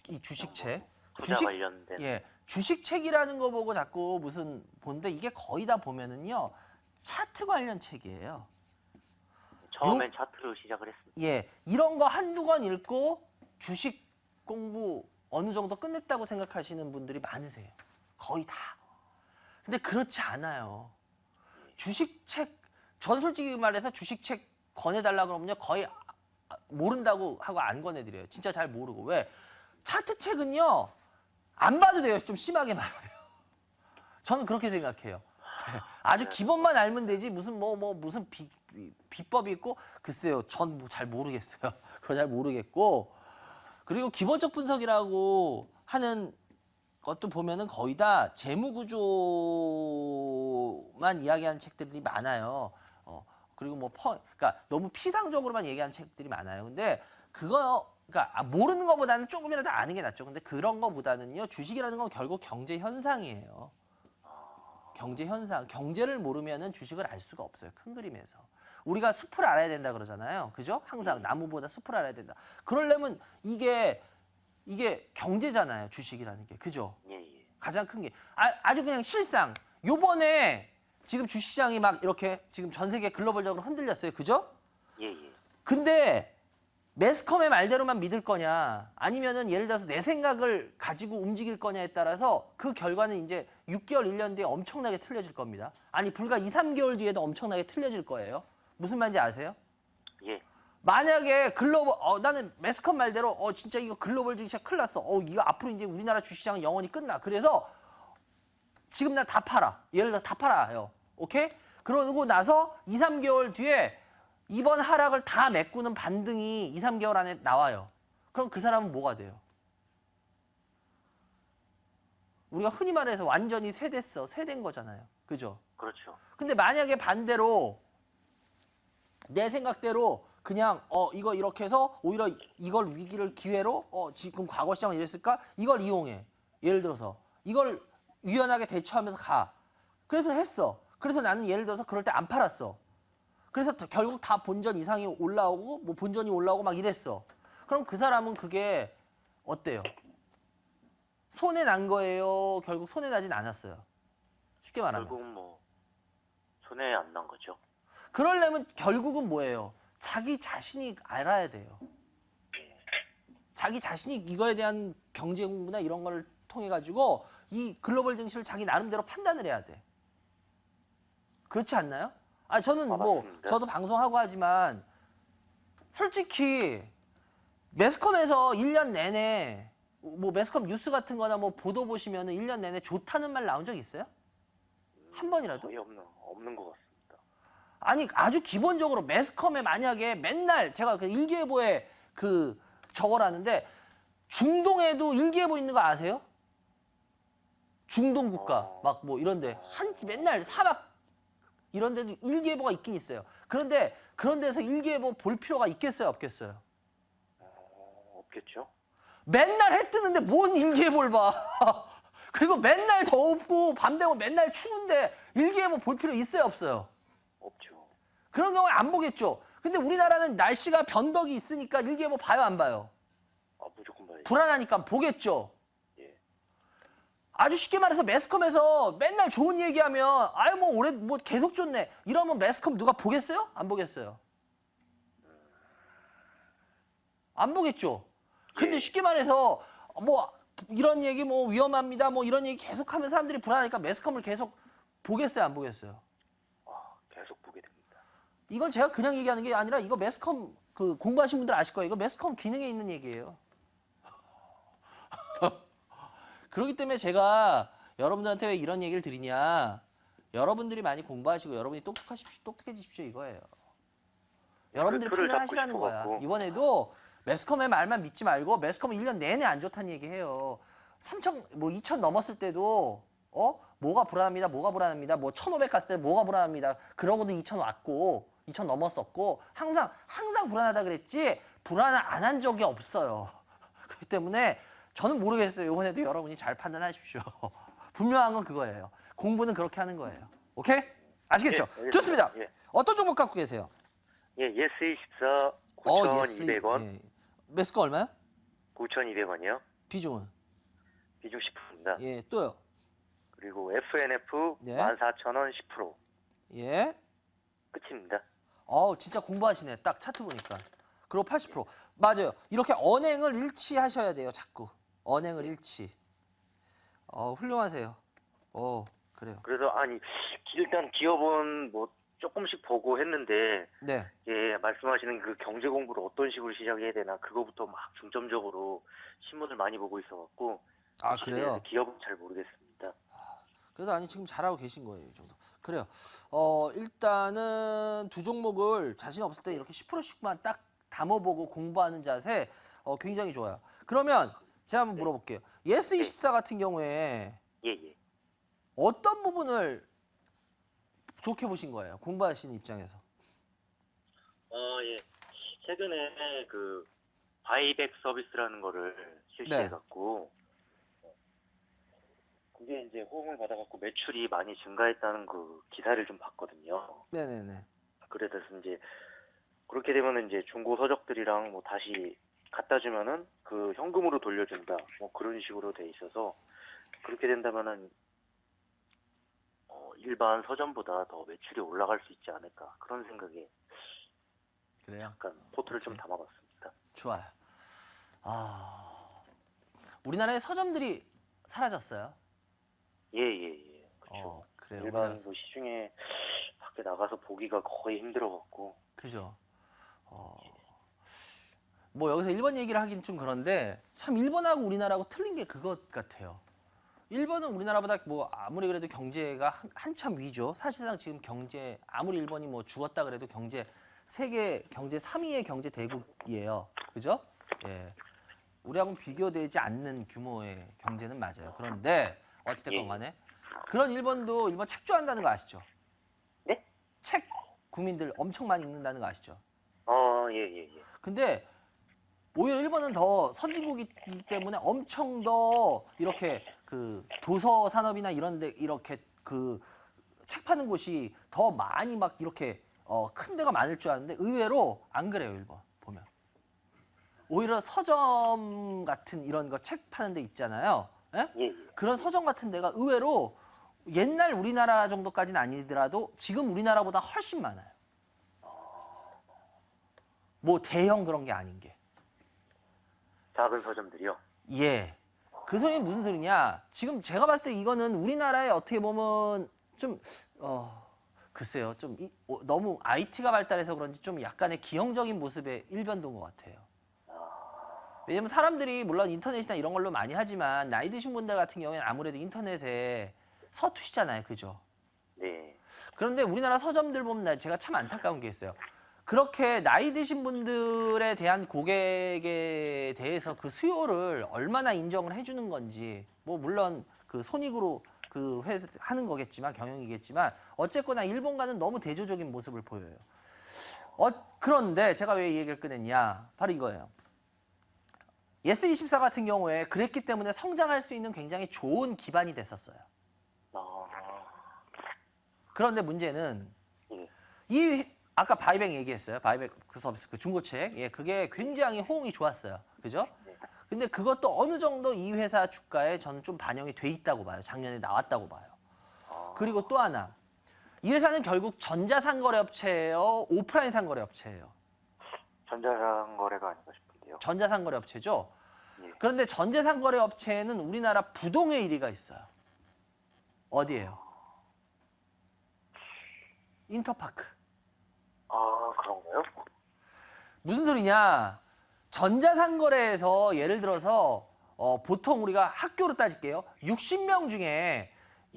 이 주식책. 투자 관련된. 주식책이라는 거 보고 자꾸 무슨 본데 이게 거의 다 보면은요. 차트 관련 책이에요. 처음엔 차트로 시작을 했습니다. 이런 거 한두 권 읽고 주식 공부 어느 정도 끝냈다고 생각하시는 분들이 많으세요. 거의 다. 근데 그렇지 않아요. 주식책, 전 솔직히 말해서 주식책 권해달라 그러면요. 거의 모른다고 하고 안 권해드려요. 진짜 잘 모르고. 왜? 차트책은요. 안 봐도 돼요. 좀 심하게 말하면. 저는 그렇게 생각해요. 아주 기본만 알면 되지 무슨 무슨 비법이 있고 글쎄요. 전 잘 모르겠어요. 그거 잘 모르겠고 그리고 기본적 분석이라고 하는 것도 보면은 거의 다 재무 구조만 이야기하는 책들이 많아요. 그리고 뭐 그러니까 너무 피상적으로만 얘기하는 책들이 많아요. 근데 그거 그러니까 모르는 것보다는 조금이라도 아는 게 낫죠. 근데 그런 것보다는요, 주식이라는 건 결국 경제 현상이에요. 경제 현상, 경제를 모르면은 주식을 알 수가 없어요. 큰 그림에서. 우리가 숲을 알아야 된다 그러잖아요. 그죠? 항상 나무보다 숲을 알아야 된다. 그러려면 이게 경제잖아요. 주식이라는 게. 그죠? 예, 예. 가장 큰 게. 아주 그냥 실상. 요번에 지금 주식시장이 막 이렇게 지금 전 세계 글로벌적으로 흔들렸어요. 그죠? 예, 예. 근데 매스컴의 말대로만 믿을 거냐, 아니면은 예를 들어서 내 생각을 가지고 움직일 거냐에 따라서 그 결과는 이제 6개월, 1년 뒤에 엄청나게 틀려질 겁니다. 아니, 불과 2, 3개월 뒤에도 엄청나게 틀려질 거예요. 무슨 말인지 아세요? 예. 만약에 나는 매스컴 말대로 진짜 이거 글로벌 주식시장 큰일 났어. 이거 앞으로 이제 우리나라 주식시장은 영원히 끝나. 그래서 지금 나 다 팔아. 예를 들어 다 팔아요. 오케이? 그러고 나서 2, 3개월 뒤에 이번 하락을 다 메꾸는 반등이 2, 3개월 안에 나와요. 그럼 그 사람은 뭐가 돼요? 우리가 흔히 말해서 완전히 세댄 거잖아요. 그죠? 그렇죠. 근데 만약에 반대로 내 생각대로 그냥 이거 이렇게 해서 오히려 이걸 위기를 기회로 지금 과거 시장은 이랬을까? 이걸 이용해. 예를 들어서 이걸 유연하게 대처하면서 가. 그래서 했어. 그래서 나는 예를 들어서 그럴 때 안 팔았어. 그래서 결국 다 본전 이상이 올라오고 뭐 본전이 올라오고 막 이랬어. 그럼 그 사람은 그게 어때요? 손해 난 거예요? 결국 손해 나진 않았어요. 쉽게 말하면. 결국은 뭐 손해 안 난 거죠. 그러려면 결국은 뭐예요? 자기 자신이 알아야 돼요. 자기 자신이 이거에 대한 경제 공부나 이런 거를 통해 가지고 이 글로벌 증시를 자기 나름대로 판단을 해야 돼. 그렇지 않나요? 저는 뭐 맞습니다. 저도 방송하고 하지만 솔직히 매스컴에서 1년 내내 뭐 매스컴 뉴스 같은 거나 뭐 보도 보시면은 1년 내내 좋다는 말 나온 적 있어요? 한 번이라도? 거의 없는 것 같습니다. 아니, 아주 기본적으로 매스컴에 만약에 맨날 제가 그 일기예보에 그 저거라는데 중동에도 일기예보 있는 거 아세요? 중동 국가 막 뭐 이런데 맨날 사막 이런 데도 일기예보가 있긴 있어요. 그런데 그런 데서 일기예보 볼 필요가 있겠어요, 없겠어요? 없겠죠. 맨날 해 뜨는데 뭔 일기예보를 봐. 그리고 맨날 덥고 밤 되면 맨날 추운데 일기예보 볼 필요 있어요, 없어요? 없죠. 그런 경우에 안 보겠죠. 근데 우리나라는 날씨가 변덕이 있으니까 일기예보 봐요, 안 봐요? 무조건 봐야죠. 불안하니까 보겠죠. 예. 아주 쉽게 말해서 매스컴에서 맨날 좋은 얘기하면 뭐 올해 뭐 계속 좋네 이러면 매스컴 누가 보겠어요? 안 보겠어요? 안 보겠죠. 근데 예. 쉽게 말해서 뭐 이런 얘기 뭐 위험합니다 뭐 이런 얘기 계속하면 사람들이 불안하니까 매스컴을 계속 보겠어요, 안 보겠어요? 계속 보게 됩니다. 이건 제가 그냥 얘기하는 게 아니라 이거 매스컴 그 공부하신 분들 아실 거예요. 이거 매스컴 기능에 있는 얘기예요. 그렇기 때문에 제가 여러분들한테 왜 이런 얘기를 드리냐. 여러분들이 많이 공부하시고 여러분이 똑똑해지십시오 이거예요. 여러분들이 그 틀을 판단하시라는 잡고 거야. 싶어갖고. 이번에도 매스컴의 말만 믿지 말고 매스컴은 1년 내내 안 좋다는 얘기해요. 2천 넘었을 때도 뭐가 불안합니다. 뭐가 불안합니다. 뭐 1,500 갔을 때 뭐가 불안합니다. 그러고도 2천 왔고 2천 넘었었고 항상 불안하다 그랬지 불안 안 한 적이 없어요. 그렇기 때문에 저는 모르겠어요. 이번에도 여러분이 잘 판단하십시오. 분명한 건 그거예요. 공부는 그렇게 하는 거예요. 오케이? 아시겠죠? 예, 알겠습니다. 좋습니다. 예. 어떤 종목 갖고 계세요? 예, 예스24 9,200원. 예. 매스컴 얼마요? 9,200원이요. 비중은? 비중 10%입니다. 예, 또요. 그리고 FNF 예. 14,000원 10%. 예. 끝입니다. 진짜 공부하시네. 딱 차트 보니까. 그리고 80%. 맞아요. 이렇게 언행을 일치하셔야 돼요. 자꾸. 언행을 일치. 훌륭하세요. 그래요. 그래서 일단 기업은 뭐 조금씩 보고 했는데 네. 예, 말씀하시는 그 경제 공부를 어떤 식으로 시작해야 되나 그거부터 막 중점적으로 신문을 많이 보고 있어갖고 그래요? 기업은 잘 모르겠습니다. 그래도 지금 잘하고 계신 거예요. 이 정도. 그래요. 일단은 두 종목을 자신 없을 때 이렇게 10%씩만 딱 담아보고 공부하는 자세 굉장히 좋아요. 그러면 제가 한번 물어볼게요. 예스24 같은 경우에 예. 어떤 부분을 좋게 보신 거예요? 공부하시는 입장에서. 예. 최근에 그 바이백 서비스라는 거를 실시해갖고 그게 이제 호응을 받아갖고 매출이 많이 증가했다는 그 기사를 좀 봤거든요. 네네네. 그래서 이제 그렇게 되면은 이제 중고 서적들이랑 뭐 다시 갖다 주면은 그 현금으로 돌려준다. 뭐 그런 식으로 돼 있어서 그렇게 된다면은 일반 서점보다 더 매출이 올라갈 수 있지 않을까 그런 생각에 그래요. 약간 포트를 좀 오케이. 담아봤습니다. 좋아요. 우리나라의 서점들이 사라졌어요. 예. 그렇죠. 그래요. 일반 우리나라 뭐 시중에 밖에 나가서 보기가 거의 힘들어갖고. 그죠. 뭐 여기서 일본 얘기를 하긴 좀 그런데 참 일본하고 우리나라하고 틀린 게 그것 같아요. 일본은 우리나라보다 뭐 아무리 그래도 경제가 한참 위죠. 사실상 지금 경제 아무리 일본이 뭐 죽었다 그래도 세계 경제 3위의 경제 대국이에요. 그죠? 예. 우리하고는 비교되지 않는 규모의 경제는 맞아요. 그런데 어찌됐건 간에 그런 일본 책 좋아한다는 거 아시죠? 네? 책 국민들 엄청 많이 읽는다는 거 아시죠? 예. 근데 오히려 일본은 더 선진국이기 때문에 엄청 더 이렇게 그 도서 산업이나 이런 데 이렇게 그 책 파는 곳이 더 많이 막 이렇게 큰 데가 많을 줄 알았는데 의외로 안 그래요, 일본 보면. 오히려 서점 같은 이런 거 책 파는 데 있잖아요. 예? 예. 그런 서점 같은 데가 의외로 옛날 우리나라 정도까지는 아니더라도 지금 우리나라보다 훨씬 많아요. 뭐 대형 그런 게 아닌 게. 작은 서점들이요. 예. 그 소리는 무슨 소리냐? 지금 제가 봤을 때 이거는 우리나라에 어떻게 보면 좀 글쎄요. 좀 너무 IT가 발달해서 그런지 좀 약간의 기형적인 모습의 일변도인 것 같아요. 왜냐면 사람들이 물론 인터넷이나 이런 걸로 많이 하지만 나이 드신 분들 같은 경우에는 아무래도 인터넷에 서투시잖아요. 그죠? 네. 그런데 우리나라 서점들 보면 제가 참 안타까운 게 있어요. 그렇게 나이 드신 분들에 대한 고객에 대해서 그 수요를 얼마나 인정을 해주는 건지, 뭐 물론 그 손익으로 그 회사 하는 거겠지만 경영이겠지만 어쨌거나 일본과는 너무 대조적인 모습을 보여요. 그런데 제가 왜 이 얘기를 꺼냈냐? 바로 이거예요. 예스24 같은 경우에 그랬기 때문에 성장할 수 있는 굉장히 좋은 기반이 됐었어요. 그런데 문제는 아까 바이백 얘기했어요. 바이백 그 서비스, 그 중고책. 예, 그게 굉장히 호응이 좋았어요. 그죠? 근데 그것도 어느 정도 이 회사 주가에 저는 좀 반영이 돼 있다고 봐요. 작년에 나왔다고 봐요. 그리고 또 하나. 이 회사는 결국 전자상거래업체예요? 오프라인 상거래업체예요? 전자상거래가 아닌가 싶은데요. 전자상거래업체죠? 예. 그런데 전자상거래업체에는 우리나라 부동의 1위가 있어요. 어디예요? 인터파크. 그런가요? 무슨 소리냐? 전자상거래에서 예를 들어서 보통 우리가 학교로 따질게요. 60명 중에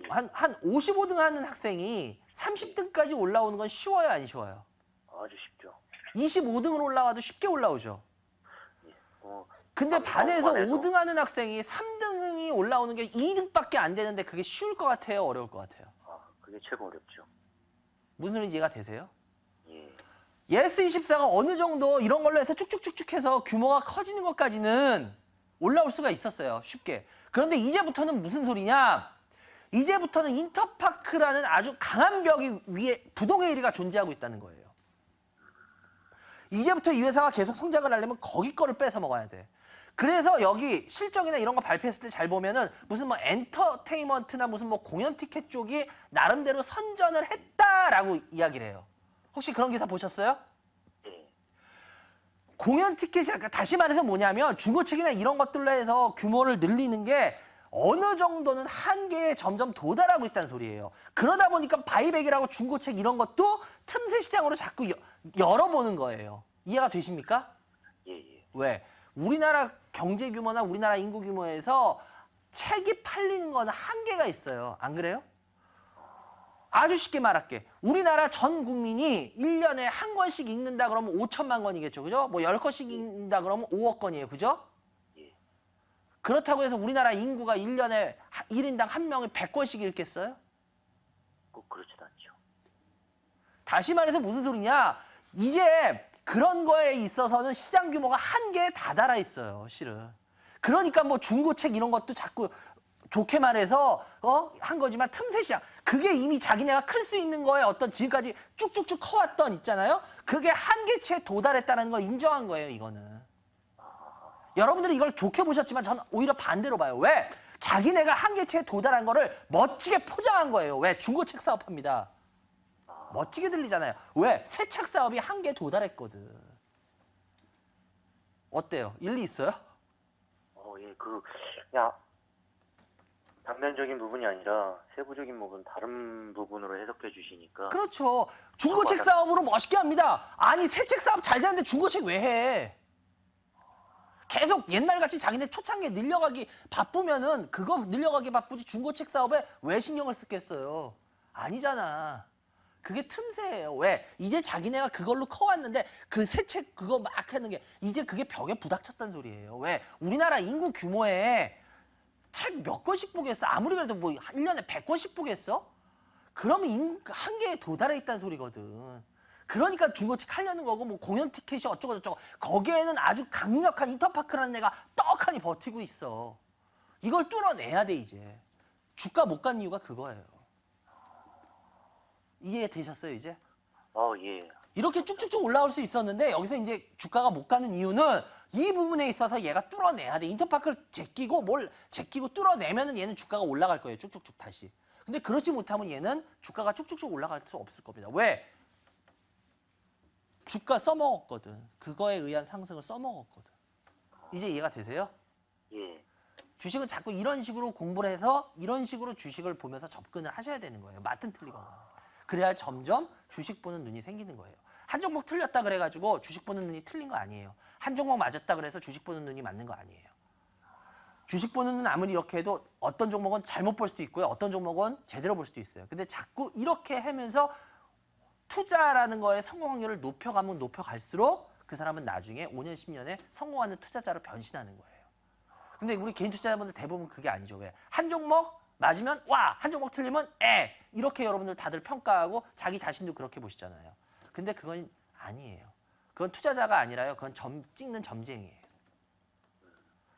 한 55등 하는 학생이 30등까지 올라오는 건 쉬워요, 안 쉬워요? 아주 쉽죠. 25등으로 올라와도 쉽게 올라오죠. 예. 근데 반에서 반에서 5등 하는 학생이 3등이 올라오는 게 2등밖에 안 되는데 그게 쉬울 것 같아요, 어려울 것 같아요? 그게 최고 어렵죠. 무슨 소리인지 이해가 되세요? 예. 예스24가 어느 정도 이런 걸로 해서 쭉쭉쭉쭉 해서 규모가 커지는 것까지는 올라올 수가 있었어요. 쉽게. 그런데 이제부터는 무슨 소리냐? 이제부터는 인터파크라는 아주 강한 벽이 위에 부동의 1위가 존재하고 있다는 거예요. 이제부터 이 회사가 계속 성장을 하려면 거기 거를 뺏어 먹어야 돼. 그래서 여기 실적이나 이런 거 발표했을 때 잘 보면은 무슨 뭐 엔터테인먼트나 무슨 뭐 공연 티켓 쪽이 나름대로 선전을 했다라고 이야기를 해요. 혹시 그런 기사 보셨어요? 예. 공연 티켓이 다시 말해서 뭐냐면 중고책이나 이런 것들로 해서 규모를 늘리는 게 어느 정도는 한계에 점점 도달하고 있다는 소리예요. 그러다 보니까 바이백이라고 중고책 이런 것도 틈새 시장으로 자꾸 열어보는 거예요. 이해가 되십니까? 예. 왜? 우리나라 경제 규모나 우리나라 인구 규모에서 책이 팔리는 거는 한계가 있어요. 안 그래요? 아주 쉽게 말할게. 우리나라 전 국민이 1년에 한 권씩 읽는다 그러면 5천만 권이겠죠. 그죠? 뭐 10권씩 읽는다 그러면 5억 권이에요. 그죠? 예. 그렇다고 해서 우리나라 인구가 1년에 1인당 한 명이 100권씩 읽겠어요? 꼭 그렇진 않죠. 다시 말해서 무슨 소리냐? 이제 그런 거에 있어서는 시장 규모가 한계에 다다라 있어요, 실은. 그러니까 뭐 중고책 이런 것도 자꾸 좋게 말해서 한 거지만 틈새 시장. 그게 이미 자기네가 클 수 있는 거에 어떤 지금까지 쭉쭉쭉 커왔던 있잖아요. 그게 한계치에 도달했다는 걸 인정한 거예요, 이거는. 여러분들이 이걸 좋게 보셨지만 저는 오히려 반대로 봐요. 왜? 자기네가 한계치에 도달한 거를 멋지게 포장한 거예요. 왜? 중고책 사업합니다. 멋지게 들리잖아요. 왜? 새 책 사업이 한계에 도달했거든. 어때요? 일리 있어요? 예, 그냥 단면적인 부분이 아니라 세부적인 부분, 다른 부분으로 해석해 주시니까. 그렇죠. 중고책 사업으로 멋있게 합니다. 아니, 새 책 사업 잘 되는데 중고책 왜 해? 계속 옛날같이 자기네 초창기에 늘려가기 바쁘면은 그거 늘려가기 바쁘지 중고책 사업에 왜 신경을 쓰겠어요? 아니잖아. 그게 틈새예요. 왜? 이제 자기네가 그걸로 커왔는데 그 새 책 그거 막 하는 게 이제 그게 벽에 부닥쳤다는 소리예요. 왜? 우리나라 인구 규모에 책 몇 권씩 보겠어? 아무리 그래도 뭐 1년에 100권씩 보겠어? 그러면 한계에 도달해 있다는 소리거든. 그러니까 중고책 하려는 거고 뭐 공연 티켓이 어쩌고 저쩌고 거기에는 아주 강력한 인터파크라는 애가 떡하니 버티고 있어. 이걸 뚫어내야 돼 이제. 주가 못 간 이유가 그거예요. 이해되셨어요 이제? 예. 이렇게 쭉쭉쭉 올라올 수 있었는데 여기서 이제 주가가 못 가는 이유는 이 부분에 있어서 얘가 뚫어내야 돼. 인터파크를 제끼고 뚫어내면은 얘는 주가가 올라갈 거예요. 쭉쭉쭉 다시. 근데 그렇지 못하면 얘는 주가가 쭉쭉쭉 올라갈 수 없을 겁니다. 왜? 주가 써먹었거든. 그거에 의한 상승을 써먹었거든. 이제 이해가 되세요? 예. 주식은 자꾸 이런 식으로 공부를 해서 이런 식으로 주식을 보면서 접근을 하셔야 되는 거예요. 맞든 틀리거나. 그래야 점점 주식 보는 눈이 생기는 거예요. 한 종목 틀렸다 그래가지고 주식 보는 눈이 틀린 거 아니에요. 한 종목 맞았다 그래서 주식 보는 눈이 맞는 거 아니에요. 주식 보는 눈 아무리 이렇게 해도 어떤 종목은 잘못 볼 수도 있고요. 어떤 종목은 제대로 볼 수도 있어요. 근데 자꾸 이렇게 하면서 투자라는 거에 성공 확률을 높여가면 높여갈수록 그 사람은 나중에 5년, 10년에 성공하는 투자자로 변신하는 거예요. 근데 우리 개인 투자자분들 대부분 그게 아니죠. 왜? 한 종목 맞으면 와! 한 종목 틀리면 에! 이렇게 여러분들 다들 평가하고 자기 자신도 그렇게 보시잖아요. 근데 그건 아니에요. 그건 투자자가 아니라요. 그건 찍는 점쟁이에요.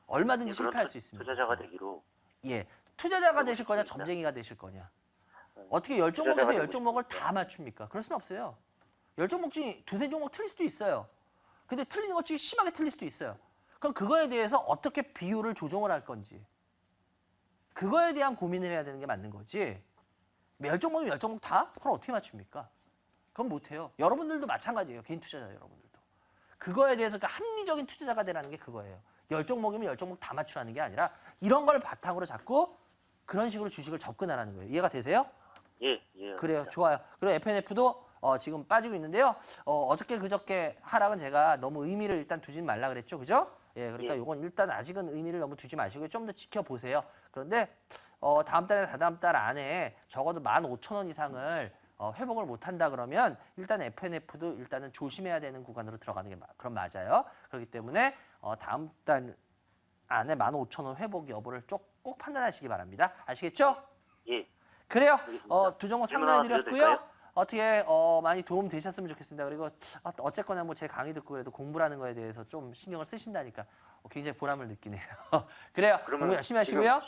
얼마든지 실패할 수 있습니다. 투자자가 되기로. 예. 투자자가 되실 거냐, 점쟁이가 되실 거냐. 어떻게 10종목에서 10종목을 다 맞춥니까? 그럴 수는 없어요. 10종목 중에 두세 종목 틀릴 수도 있어요. 근데 틀리는 것 중에 심하게 틀릴 수도 있어요. 그럼 그거에 대해서 어떻게 비율을 조정을 할 건지. 그거에 대한 고민을 해야 되는 게 맞는 거지. 10종목이면 10종목 다? 그럼 어떻게 맞춥니까? 그건 못해요. 여러분들도 마찬가지예요. 개인 투자자 여러분들도. 그거에 대해서 합리적인 투자자가 되라는 게 그거예요. 10종목이면 10종목 다 맞추라는 게 아니라 이런 걸 바탕으로 자꾸 그런 식으로 주식을 접근하라는 거예요. 이해가 되세요? 예. 그래요. 좋아요. 그리고 FNF도 지금 빠지고 있는데요. 어저께 그저께 하락은 제가 너무 의미를 일단 두지 말라 그랬죠. 그죠? 예, 그러니까 요건 일단 아직은 의미를 너무 두지 마시고 좀 더 지켜보세요. 그런데 다음 달이나 다다음 달 안에 적어도 15,000원 이상을 회복을 못한다 그러면 일단 FNF도 일단은 조심해야 되는 구간으로 들어가는 게 그럼 맞아요. 그렇기 때문에 다음 달 안에 15,000원 회복 여부를 꼭 판단하시기 바랍니다. 아시겠죠? 예. 그래요. 알겠습니다. 두 종목 질문 하나 상담해드렸고요. 드려도 될까요? 어떻게 많이 도움 되셨으면 좋겠습니다. 그리고 어쨌거나 뭐 제 강의 듣고 그래도 공부라는 거에 대해서 좀 신경을 쓰신다니까 굉장히 보람을 느끼네요. 그래요. 공부 열심히 하시고요.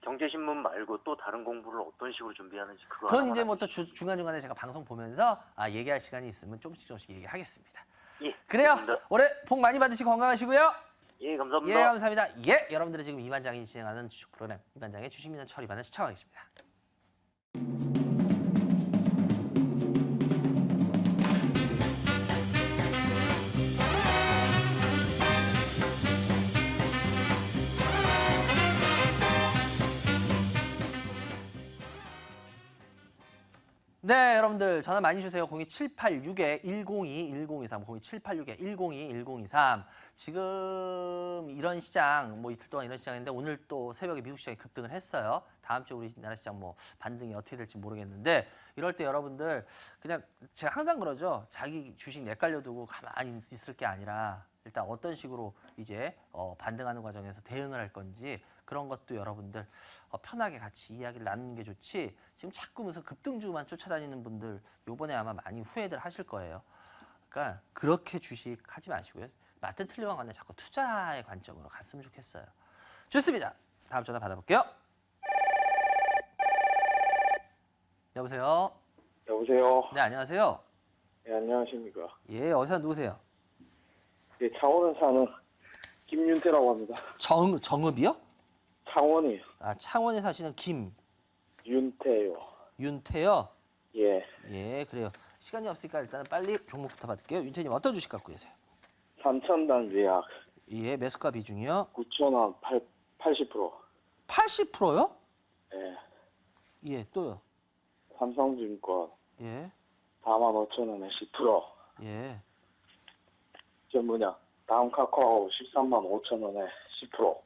경제신문 말고 또 다른 공부를 어떤 식으로 준비하는지 그거 그건 하나만 이제 뭐 또 중간중간에 제가 방송 보면서 얘기할 시간이 있으면 조금씩 얘기하겠습니다. 예. 그래요. 알겠습니다. 올해 복 많이 받으시고 건강하시고요. 예, 감사합니다. 예, 감사합니다. 예, 여러분들은 지금 이만장이 진행하는 주식 프로그램 이만장의 주식 민원 처리반을 시청하고 계십니다. 네, 여러분들 전화 많이 주세요. 02786-102-1023, 02786-102-1023. 지금 이런 시장, 뭐 이틀 동안 이런 시장인데 오늘 또 새벽에 미국 시장이 급등을 했어요. 다음 주 우리나라 시장 뭐 반등이 어떻게 될지 모르겠는데 이럴 때 여러분들 그냥 제가 항상 그러죠. 자기 주식 내깔려두고 가만히 있을 게 아니라 일단 어떤 식으로 이제 반등하는 과정에서 대응을 할 건지 그런 것도 여러분들 편하게 같이 이야기를 나누는 게 좋지 지금 자꾸 무슨 급등주만 쫓아다니는 분들 요번에 아마 많이 후회들 하실 거예요. 그러니까 그렇게 주식 하지 마시고요. 마트 틀리건 간에 자꾸 투자의 관점으로 갔으면 좋겠어요. 좋습니다. 다음 전화 받아볼게요. 여보세요. 여보세요. 네, 안녕하세요. 네, 안녕하십니까. 예, 어디서 누구세요? 네, 창원에 사는 김윤태라고 합니다. 정읍이요? 창원이요. 아, 창원에 사시는 윤태요. 윤태요? 예. 예, 그래요. 시간이 없으니까 일단 빨리 종목부터 받을게요. 윤태님 어떤 주식 갖고 계세요? 3,000단 예약. 예, 매수가 비중이요? 9,000원 80%. 80%요? 예. 예, 또요? 삼성증권 예, 45,000원에 10%. 예. 다음 카카오 13만 5천원에 10%.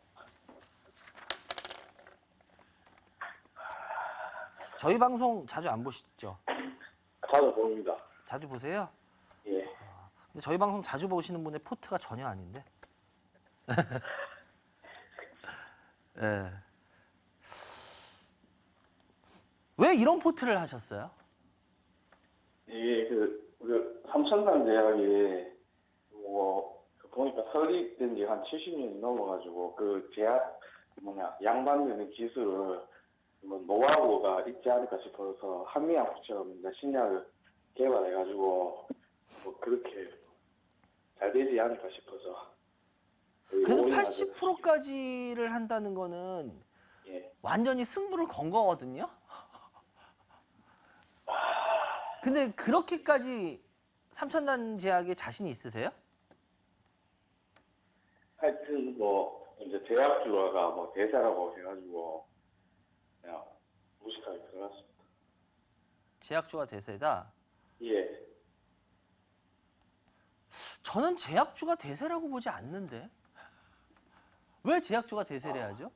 저희 방송 자주 안 보시죠? 자주 보입니다. 자주 보세요? 예. 근데 저희 방송 자주 보시는 분의 포트가 전혀 아닌데. 예. 왜 이런 포트를 하셨어요? 이게 그 3,000단 예약이 보니까 설립된 지 한 70년이 넘어가지고 그 제약 양반되는 기술을 노하우가 있지 않을까 싶어서 한미약국처럼 신약을 개발해가지고 그렇게 잘 되지 않을까 싶어서. 그래도 80%까지를 한다는 거는 예. 완전히 승부를 건 거거든요. 근데 그렇게까지 3,000단 제약에 자신이 있으세요? 하여튼 이제 제약주가 대사라고 해가지고 그냥 무식하게 들어갔습니다. 제약주가 대세다. 예. 저는 제약주가 대세라고 보지 않는데. 왜 제약주가 대세를 해야죠?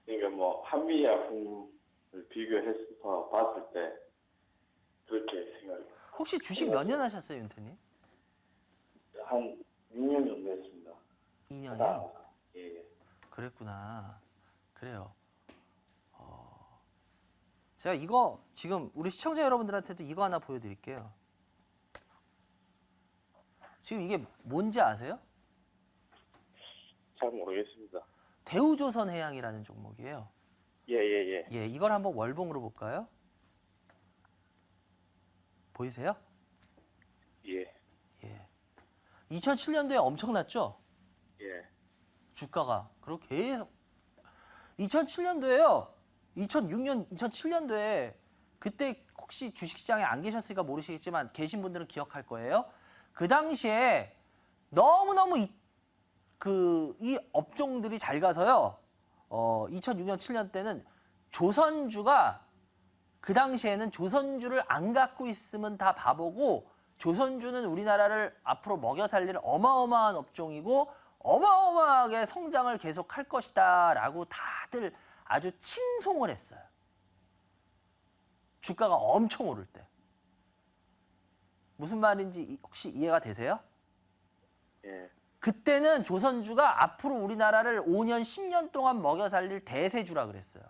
그러니까 한미약품을 비교해서 봤을 때 그렇게 생각해요. 혹시 주식 몇 년 하셨어요, 윤태님? 한 6년 정도 했습니다. 2년이요? 예. 그랬구나. 그래요. 제가 이거 지금 우리 시청자 여러분들한테도 이거 하나 보여드릴게요. 지금 이게 뭔지 아세요? 잘 모르겠습니다. 대우조선해양이라는 종목이에요. 예. 예, 이걸 한번 월봉으로 볼까요? 보이세요? 예. 예. 2007년도에 엄청났죠? 예. 주가가. 그리고 계속 2007년도에요. 2006년, 2007년도에 그때 혹시 주식시장에 안 계셨으니까 모르시겠지만 계신 분들은 기억할 거예요. 그 당시에 너무너무 이 업종들이 잘 가서요. 2006년, 7년 때는 조선주가 그 당시에는 조선주를 안 갖고 있으면 다 바보고 조선주는 우리나라를 앞으로 먹여 살릴 어마어마한 업종이고 어마어마하게 성장을 계속할 것이다 라고 다들 아주 칭송을 했어요. 주가가 엄청 오를 때. 무슨 말인지 혹시 이해가 되세요? 예. 그때는 조선주가 앞으로 우리나라를 5년, 10년 동안 먹여 살릴 대세주라 그랬어요.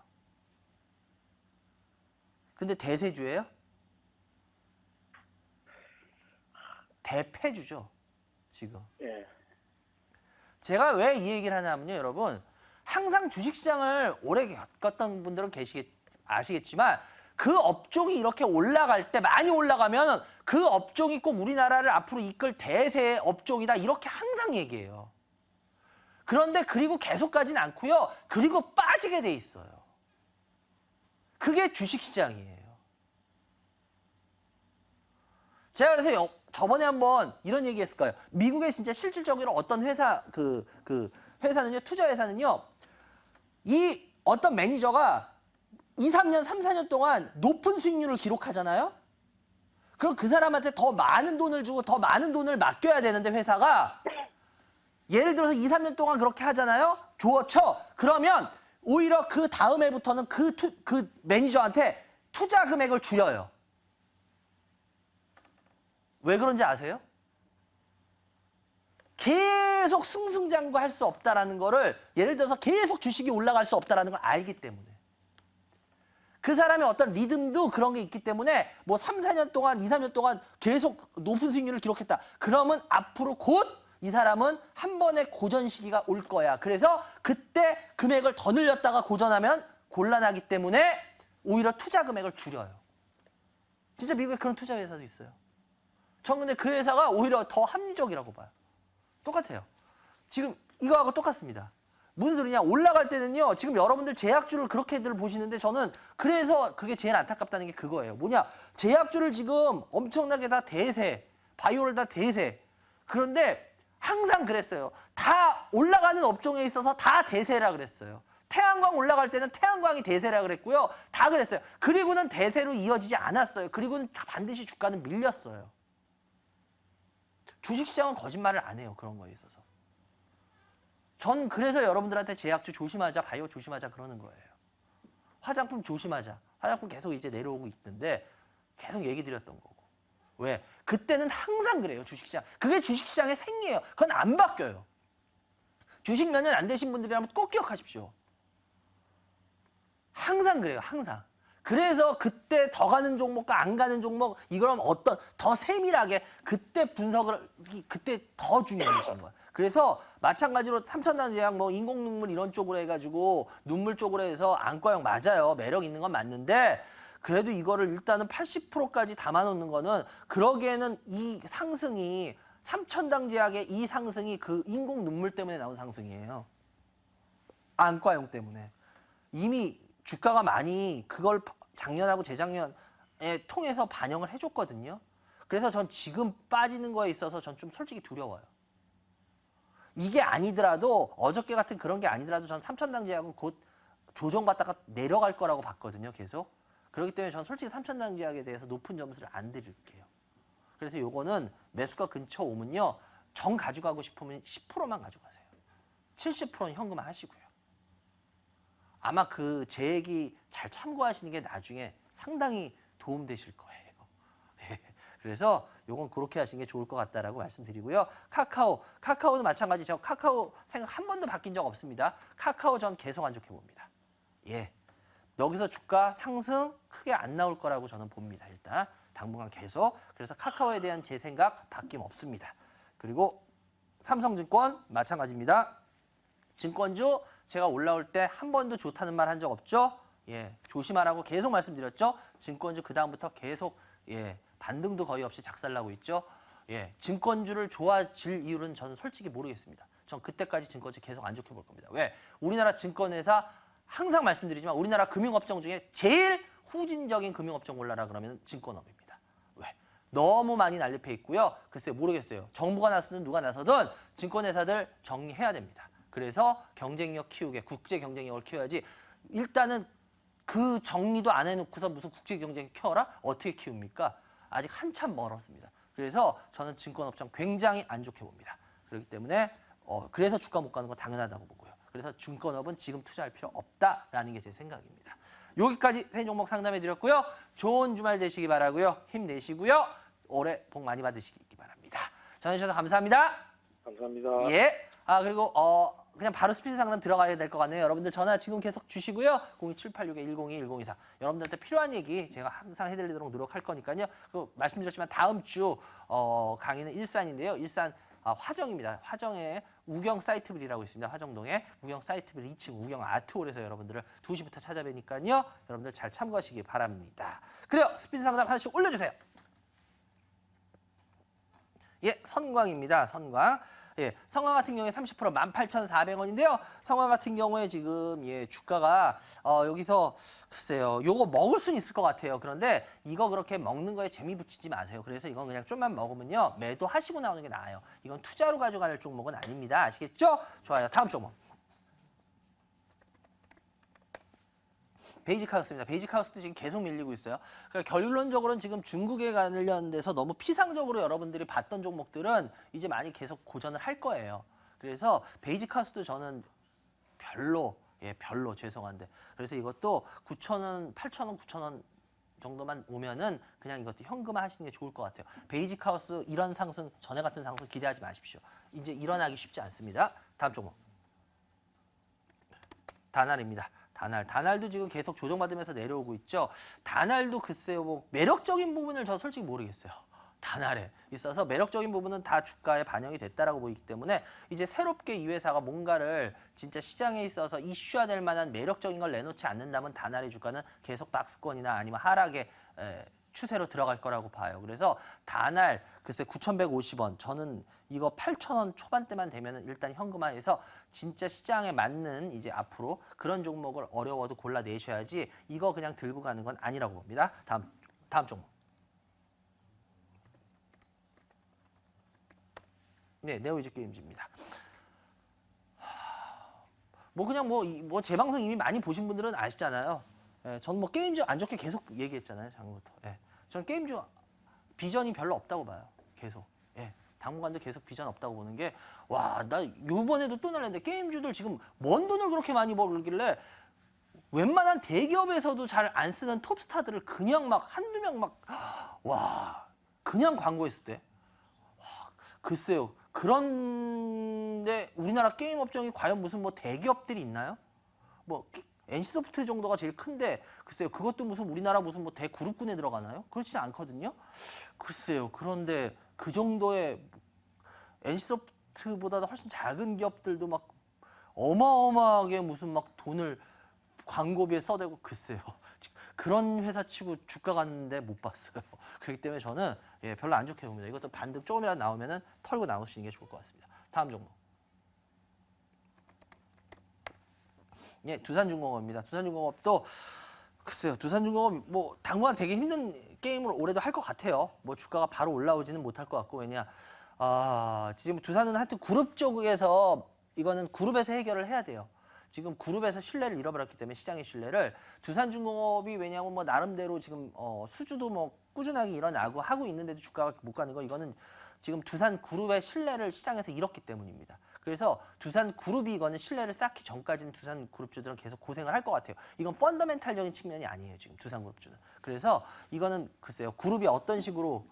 근데 대세주예요? 대패주죠, 지금. 예. 제가 왜 이 얘기를 하냐면요, 여러분. 항상 주식시장을 오래 겪었던 분들은 아시겠지만 그 업종이 이렇게 올라갈 때 많이 올라가면 그 업종이 꼭 우리나라를 앞으로 이끌 대세 업종이다 이렇게 항상 얘기해요. 그런데 그리고 계속 가진 않고요. 그리고 빠지게 돼 있어요. 그게 주식시장이에요. 제가 그래서 저번에 한번 이런 얘기 했을 거예요. 미국에 진짜 실질적으로 어떤 회사, 회사는요, 투자회사는요, 이 어떤 매니저가 2, 3년, 3, 4년 동안 높은 수익률을 기록하잖아요? 그럼 그 사람한테 더 많은 돈을 주고 더 많은 돈을 맡겨야 되는데 회사가 예를 들어서 2, 3년 동안 그렇게 하잖아요? 좋죠? 그러면 오히려 그 다음 해부터는 그 매니저한테 투자 금액을 줄여요. 왜 그런지 아세요? 계속 승승장구할 수 없다라는 거를 예를 들어서 계속 주식이 올라갈 수 없다라는 걸 알기 때문에. 그 사람의 어떤 리듬도 그런 게 있기 때문에 뭐 3, 4년 동안, 2, 3년 동안 계속 높은 수익률을 기록했다. 그러면 앞으로 곧 이 사람은 한 번의 고전 시기가 올 거야. 그래서 그때 금액을 더 늘렸다가 고전하면 곤란하기 때문에 오히려 투자 금액을 줄여요. 진짜 미국에 그런 투자 회사도 있어요. 전 근데 그 회사가 오히려 더 합리적이라고 봐요. 똑같아요. 지금 이거하고 똑같습니다. 무슨 소리냐? 올라갈 때는요. 지금 여러분들 제약주를 그렇게들 보시는데 저는 그래서 그게 제일 안타깝다는 게 그거예요. 뭐냐? 제약주를 지금 엄청나게 다 대세, 바이오를 다 대세. 그런데 항상 그랬어요. 다 올라가는 업종에 있어서 다 대세라 그랬어요. 태양광 올라갈 때는 태양광이 대세라 그랬고요. 다 그랬어요. 그리고는 대세로 이어지지 않았어요. 그리고는 반드시 주가는 밀렸어요. 주식시장은 거짓말을 안 해요. 그런 거에 있어서. 전 그래서 여러분들한테 제약주 조심하자, 바이오 조심하자 그러는 거예요. 화장품 조심하자. 화장품 계속 이제 내려오고 있는데 계속 얘기 드렸던 거고. 왜? 그때는 항상 그래요. 주식시장. 그게 주식시장의 생리예요. 그건 안 바뀌어요. 주식 몇 년 안 되신 분들이라면 꼭 기억하십시오. 항상 그래요. 항상. 그래서 그때 더 가는 종목과 안 가는 종목 이거는 어떤 더 세밀하게 그때 분석을 그때 더 중요해지는 거야. 그래서 마찬가지로 삼천당 제약 뭐 인공눈물 이런 쪽으로 해가지고 눈물 쪽으로 해서 안과용 맞아요. 매력 있는 건 맞는데 그래도 이거를 일단은 80%까지 담아놓는 거는 그러기에는 이 상승이 삼천당 제약의 이 상승이 그 인공 눈물 때문에 나온 상승이에요. 안과용 때문에. 이미 주가가 많이 그걸 작년하고 재작년에 통해서 반영을 해줬거든요. 그래서 전 지금 빠지는 거에 있어서 전 좀 솔직히 두려워요. 이게 아니더라도 어저께 같은 그런 게 아니더라도 전 삼천당 제약은 곧 조정받다가 내려갈 거라고 봤거든요. 계속. 그렇기 때문에 전 솔직히 삼천당 제약에 대해서 높은 점수를 안 드릴게요. 그래서 요거는 매수가 근처 오면요. 정 가져가고 싶으면 10%만 가져가세요. 70%는 현금화 하시고요. 아마 그 제 얘기 잘 참고하시는 게 나중에 상당히 도움되실 거예요. 그래서 요건 그렇게 하시는 게 좋을 것 같다라고 말씀드리고요. 카카오도 마찬가지. 저 카카오 생각 한 번도 바뀐 적 없습니다. 카카오 전 계속 안 좋게 봅니다. 예, 여기서 주가 상승 크게 안 나올 거라고 저는 봅니다. 일단 당분간 계속. 그래서 카카오에 대한 제 생각 바뀜 없습니다. 그리고 삼성증권 마찬가지입니다. 증권주 제가 올라올 때 한 번도 좋다는 말 한 적 없죠? 예, 조심하라고 계속 말씀드렸죠? 증권주 그 다음부터 계속 예, 반등도 거의 없이 작살나고 있죠? 예, 증권주를 좋아질 이유는 저는 솔직히 모르겠습니다. 전 그때까지 증권주 계속 안 좋게 볼 겁니다. 왜? 우리나라 증권회사 항상 말씀드리지만 우리나라 금융업종 중에 제일 후진적인 금융업종 올라라 그러면 증권업입니다. 왜? 너무 많이 난립해 있고요. 글쎄요, 모르겠어요. 정부가 나서든 누가 나서든 증권회사들 정리해야 됩니다. 그래서 경쟁력 키우게, 국제 경쟁력을 키워야지 일단은 그 정리도 안 해놓고서 무슨 국제 경쟁 키워라? 어떻게 키웁니까? 아직 한참 멀었습니다. 그래서 저는 증권업종 굉장히 안 좋게 봅니다. 그렇기 때문에 그래서 주가 못 가는 건 당연하다고 보고요. 그래서 증권업은 지금 투자할 필요 없다라는 게 제 생각입니다. 여기까지 세 종목 상담해드렸고요. 좋은 주말 되시기 바라고요. 힘내시고요. 올해 복 많이 받으시기 바랍니다. 전해주셔서 감사합니다. 감사합니다. 예. 그리고 그냥 바로 스피드 상담 들어가야 될 것 같네요. 여러분들 전화 지금 계속 주시고요. 02786-102-1024. 여러분들한테 필요한 얘기 제가 항상 해드리도록 노력할 거니까요. 그 말씀드렸지만 다음 주 강의는 일산인데요. 일산 화정입니다. 화정에 우경 사이트빌이라고 있습니다. 화정동에 우경 사이트빌 2층 우경 아트홀에서 여러분들을 2시부터 찾아뵈니까요. 여러분들 잘 참고하시기 바랍니다. 그래요. 스피드 상담 하나씩 올려주세요. 예, 선광입니다. 선광. 예, 성광 같은 경우에 30% 18,400원인데요. 성광 같은 경우에 지금 예, 주가가 여기서 글쎄요. 요거 먹을 수는 있을 것 같아요. 그런데 이거 그렇게 먹는 거에 재미 붙이지 마세요. 그래서 이건 그냥 좀만 먹으면요. 매도하시고 나오는 게 나아요. 이건 투자로 가져갈 종목은 아닙니다. 아시겠죠? 좋아요. 다음 종목. 베이직하우스입니다. 베이직하우스도 지금 계속 밀리고 있어요. 그러니까 결론적으로는 지금 중국에 관련돼서 너무 피상적으로 여러분들이 봤던 종목들은 이제 많이 계속 고전을 할 거예요. 그래서 베이직하우스도 저는 별로 죄송한데. 그래서 이것도 9,000원, 8,000원, 9,000원 정도만 오면은 그냥 이것도 현금화 하시는 게 좋을 것 같아요. 베이직하우스 이런 상승, 전에 같은 상승 기대하지 마십시오. 이제 일어나기 쉽지 않습니다. 다음 종목. 다날입니다. 다날도 지금 계속 조정받으면서 내려오고 있죠. 다날도 글쎄요, 뭐 매력적인 부분을 저 솔직히 모르겠어요. 다날에 있어서 매력적인 부분은 다 주가에 반영이 됐다라고 보이기 때문에 이제 새롭게 이 회사가 뭔가를 진짜 시장에 있어서 이슈화될 만한 매력적인 걸 내놓지 않는다면 다날의 주가는 계속 박스권이나 아니면 하락의 추세로 들어갈 거라고 봐요. 그래서 다날 글쎄 9,150원, 저는 이거 8,000원 초반대만 되면 일단 현금화해서 진짜 시장에 맞는 이제 앞으로 그런 종목을 어려워도 골라내셔야지 이거 그냥 들고 가는 건 아니라고 봅니다. 다음 종목. 네, 네오이즈 게임즈입니다. 뭐 그냥 뭐 제 방송 이미 많이 보신 분들은 아시잖아요. 예, 저는 뭐 게임즈 안 좋게 계속 얘기했잖아요, 작년부터. 예, 저는 게임즈 비전이 별로 없다고 봐요, 계속. 예, 당분간도 계속 비전 없다고 보는 게, 와, 나 요번에도 또 놀랐는데 게임즈들 지금 뭔 돈을 그렇게 많이 벌길래 웬만한 대기업에서도 잘 안 쓰는 톱스타들을 그냥 막 한두 명 막, 와, 그냥 광고했을 때. 글쎄요. 그런데 우리나라 게임 업종이 과연 무슨 뭐 대기업들이 있나요? 뭐 NC소프트 정도가 제일 큰데 글쎄요. 그것도 무슨 우리나라 무슨 뭐 대그룹군에 들어가나요? 그렇지 않거든요. 글쎄요. 그런데 그 정도의 NC소프트보다 훨씬 작은 기업들도 막 어마어마하게 무슨 막 돈을 광고비에 써대고 글쎄요. 그런 회사 치고 주가 갔는데 못 봤어요. 그렇기 때문에 저는 별로 안 좋게 봅니다. 이것도 반등 조금이라도 나오면은 털고 나오시는 게 좋을 것 같습니다. 다음 종목. 예, 두산중공업입니다. 두산중공업도 글쎄요. 두산중공업 뭐 당분간 되게 힘든 게임을 올해도 할 것 같아요. 뭐 주가가 바로 올라오지는 못할 것 같고 왜냐 지금 두산은 하여튼 그룹 쪽에서 이거는 그룹에서 해결을 해야 돼요. 지금 그룹에서 신뢰를 잃어버렸기 때문에 시장의 신뢰를 두산중공업이 왜냐하면 뭐 나름대로 지금 수주도 뭐 꾸준하게 일어나고 하고 있는데도 주가가 못 가는 거 이거는 지금 두산 그룹의 신뢰를 시장에서 잃었기 때문입니다. 그래서 두산 그룹이 이거는 신뢰를 쌓기 전까지는 두산 그룹주들은 계속 고생을 할 것 같아요. 이건 펀더멘탈적인 측면이 아니에요. 지금 두산 그룹주는. 그래서 이거는 글쎄요. 그룹이 어떤 식으로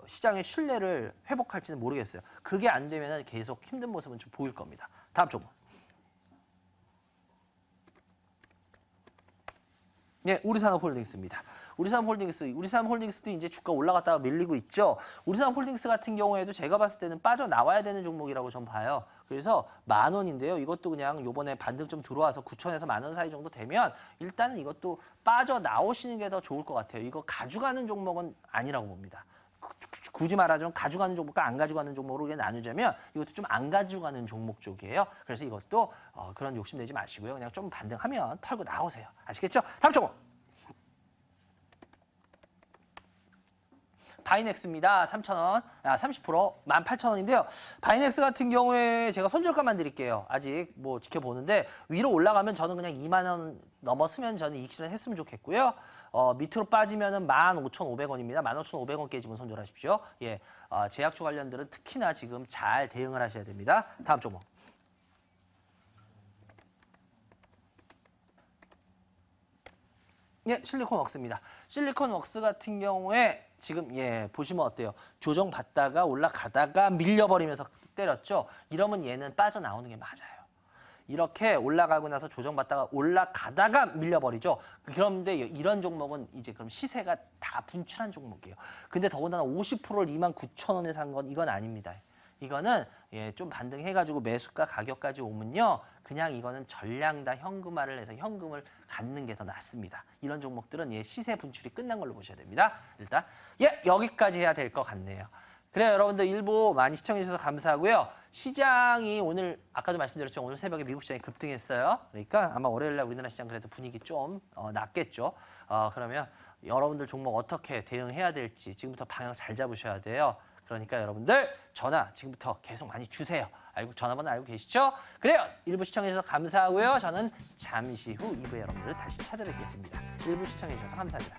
시장의 신뢰를 회복할지는 모르겠어요. 그게 안 되면 계속 힘든 모습은 좀 보일 겁니다. 다음 종목. 네, 우리산업홀딩스입니다. 우리산업홀딩스도 이제 주가 올라갔다가 밀리고 있죠. 우리산업홀딩스 같은 경우에도 제가 봤을 때는 빠져나와야 되는 종목이라고 전 봐요. 그래서 10,000원인데요. 이것도 그냥 요번에 반등 좀 들어와서 9,000에서 10,000원 사이 정도 되면 일단은 이것도 빠져나오시는 게 더 좋을 것 같아요. 이거 가져가는 종목은 아니라고 봅니다. 굳이 말하자면 가져가는 종목과 안 가져가는 종목으로 나누자면 이것도 좀 안 가져가는 종목 쪽이에요. 그래서 이것도 그런 욕심 내지 마시고요. 그냥 좀 반등하면 털고 나오세요. 아시겠죠? 다음 종목. 바이넥스입니다. 3,000원, 30% 18,000원인데요. 바이넥스 같은 경우에 제가 손절가만 드릴게요. 아직 뭐 지켜보는데 위로 올라가면 저는 그냥 2만 원 넘었으면 저는 이익 실현 했으면 좋겠고요. 밑으로 빠지면은 15,500원입니다. 15,500원 깨지면 손절하십시오. 예, 제약초 관련들은 특히나 지금 잘 대응을 하셔야 됩니다. 다음 종목. 예, 실리콘웍스입니다. 실리콘웍스 같은 경우에 지금 보시면 어때요? 조정받다가 올라가다가 밀려버리면서 때렸죠. 이러면 얘는 빠져나오는 게 맞아요. 이렇게 올라가고 나서 조정받다가 올라가다가 밀려버리죠. 그런데 이런 종목은 이제 그럼 시세가 다 분출한 종목이에요. 근데 더군다나 50%를 29,000원에 산 건 이건 아닙니다. 이거는 좀 반등해가지고 매수가 가격까지 오면요. 그냥 이거는 전량 다 현금화를 해서 현금을 갖는 게 더 낫습니다. 이런 종목들은 시세 분출이 끝난 걸로 보셔야 됩니다. 일단 여기까지 해야 될 것 같네요. 그래요. 여러분들 일부 많이 시청해 주셔서 감사하고요. 시장이 오늘 아까도 말씀드렸죠. 오늘 새벽에 미국 시장이 급등했어요. 그러니까 아마 월요일날 우리나라 시장 그래도 분위기 좀 낮겠죠. 그러면 여러분들 종목 어떻게 대응해야 될지 지금부터 방향 잘 잡으셔야 돼요. 그러니까 여러분들 전화 지금부터 계속 많이 주세요. 전화번호 알고 계시죠? 그래요. 일부 시청해 주셔서 감사하고요. 저는 잠시 후 2부에 여러분들을 다시 찾아뵙겠습니다. 일부 시청해 주셔서 감사합니다.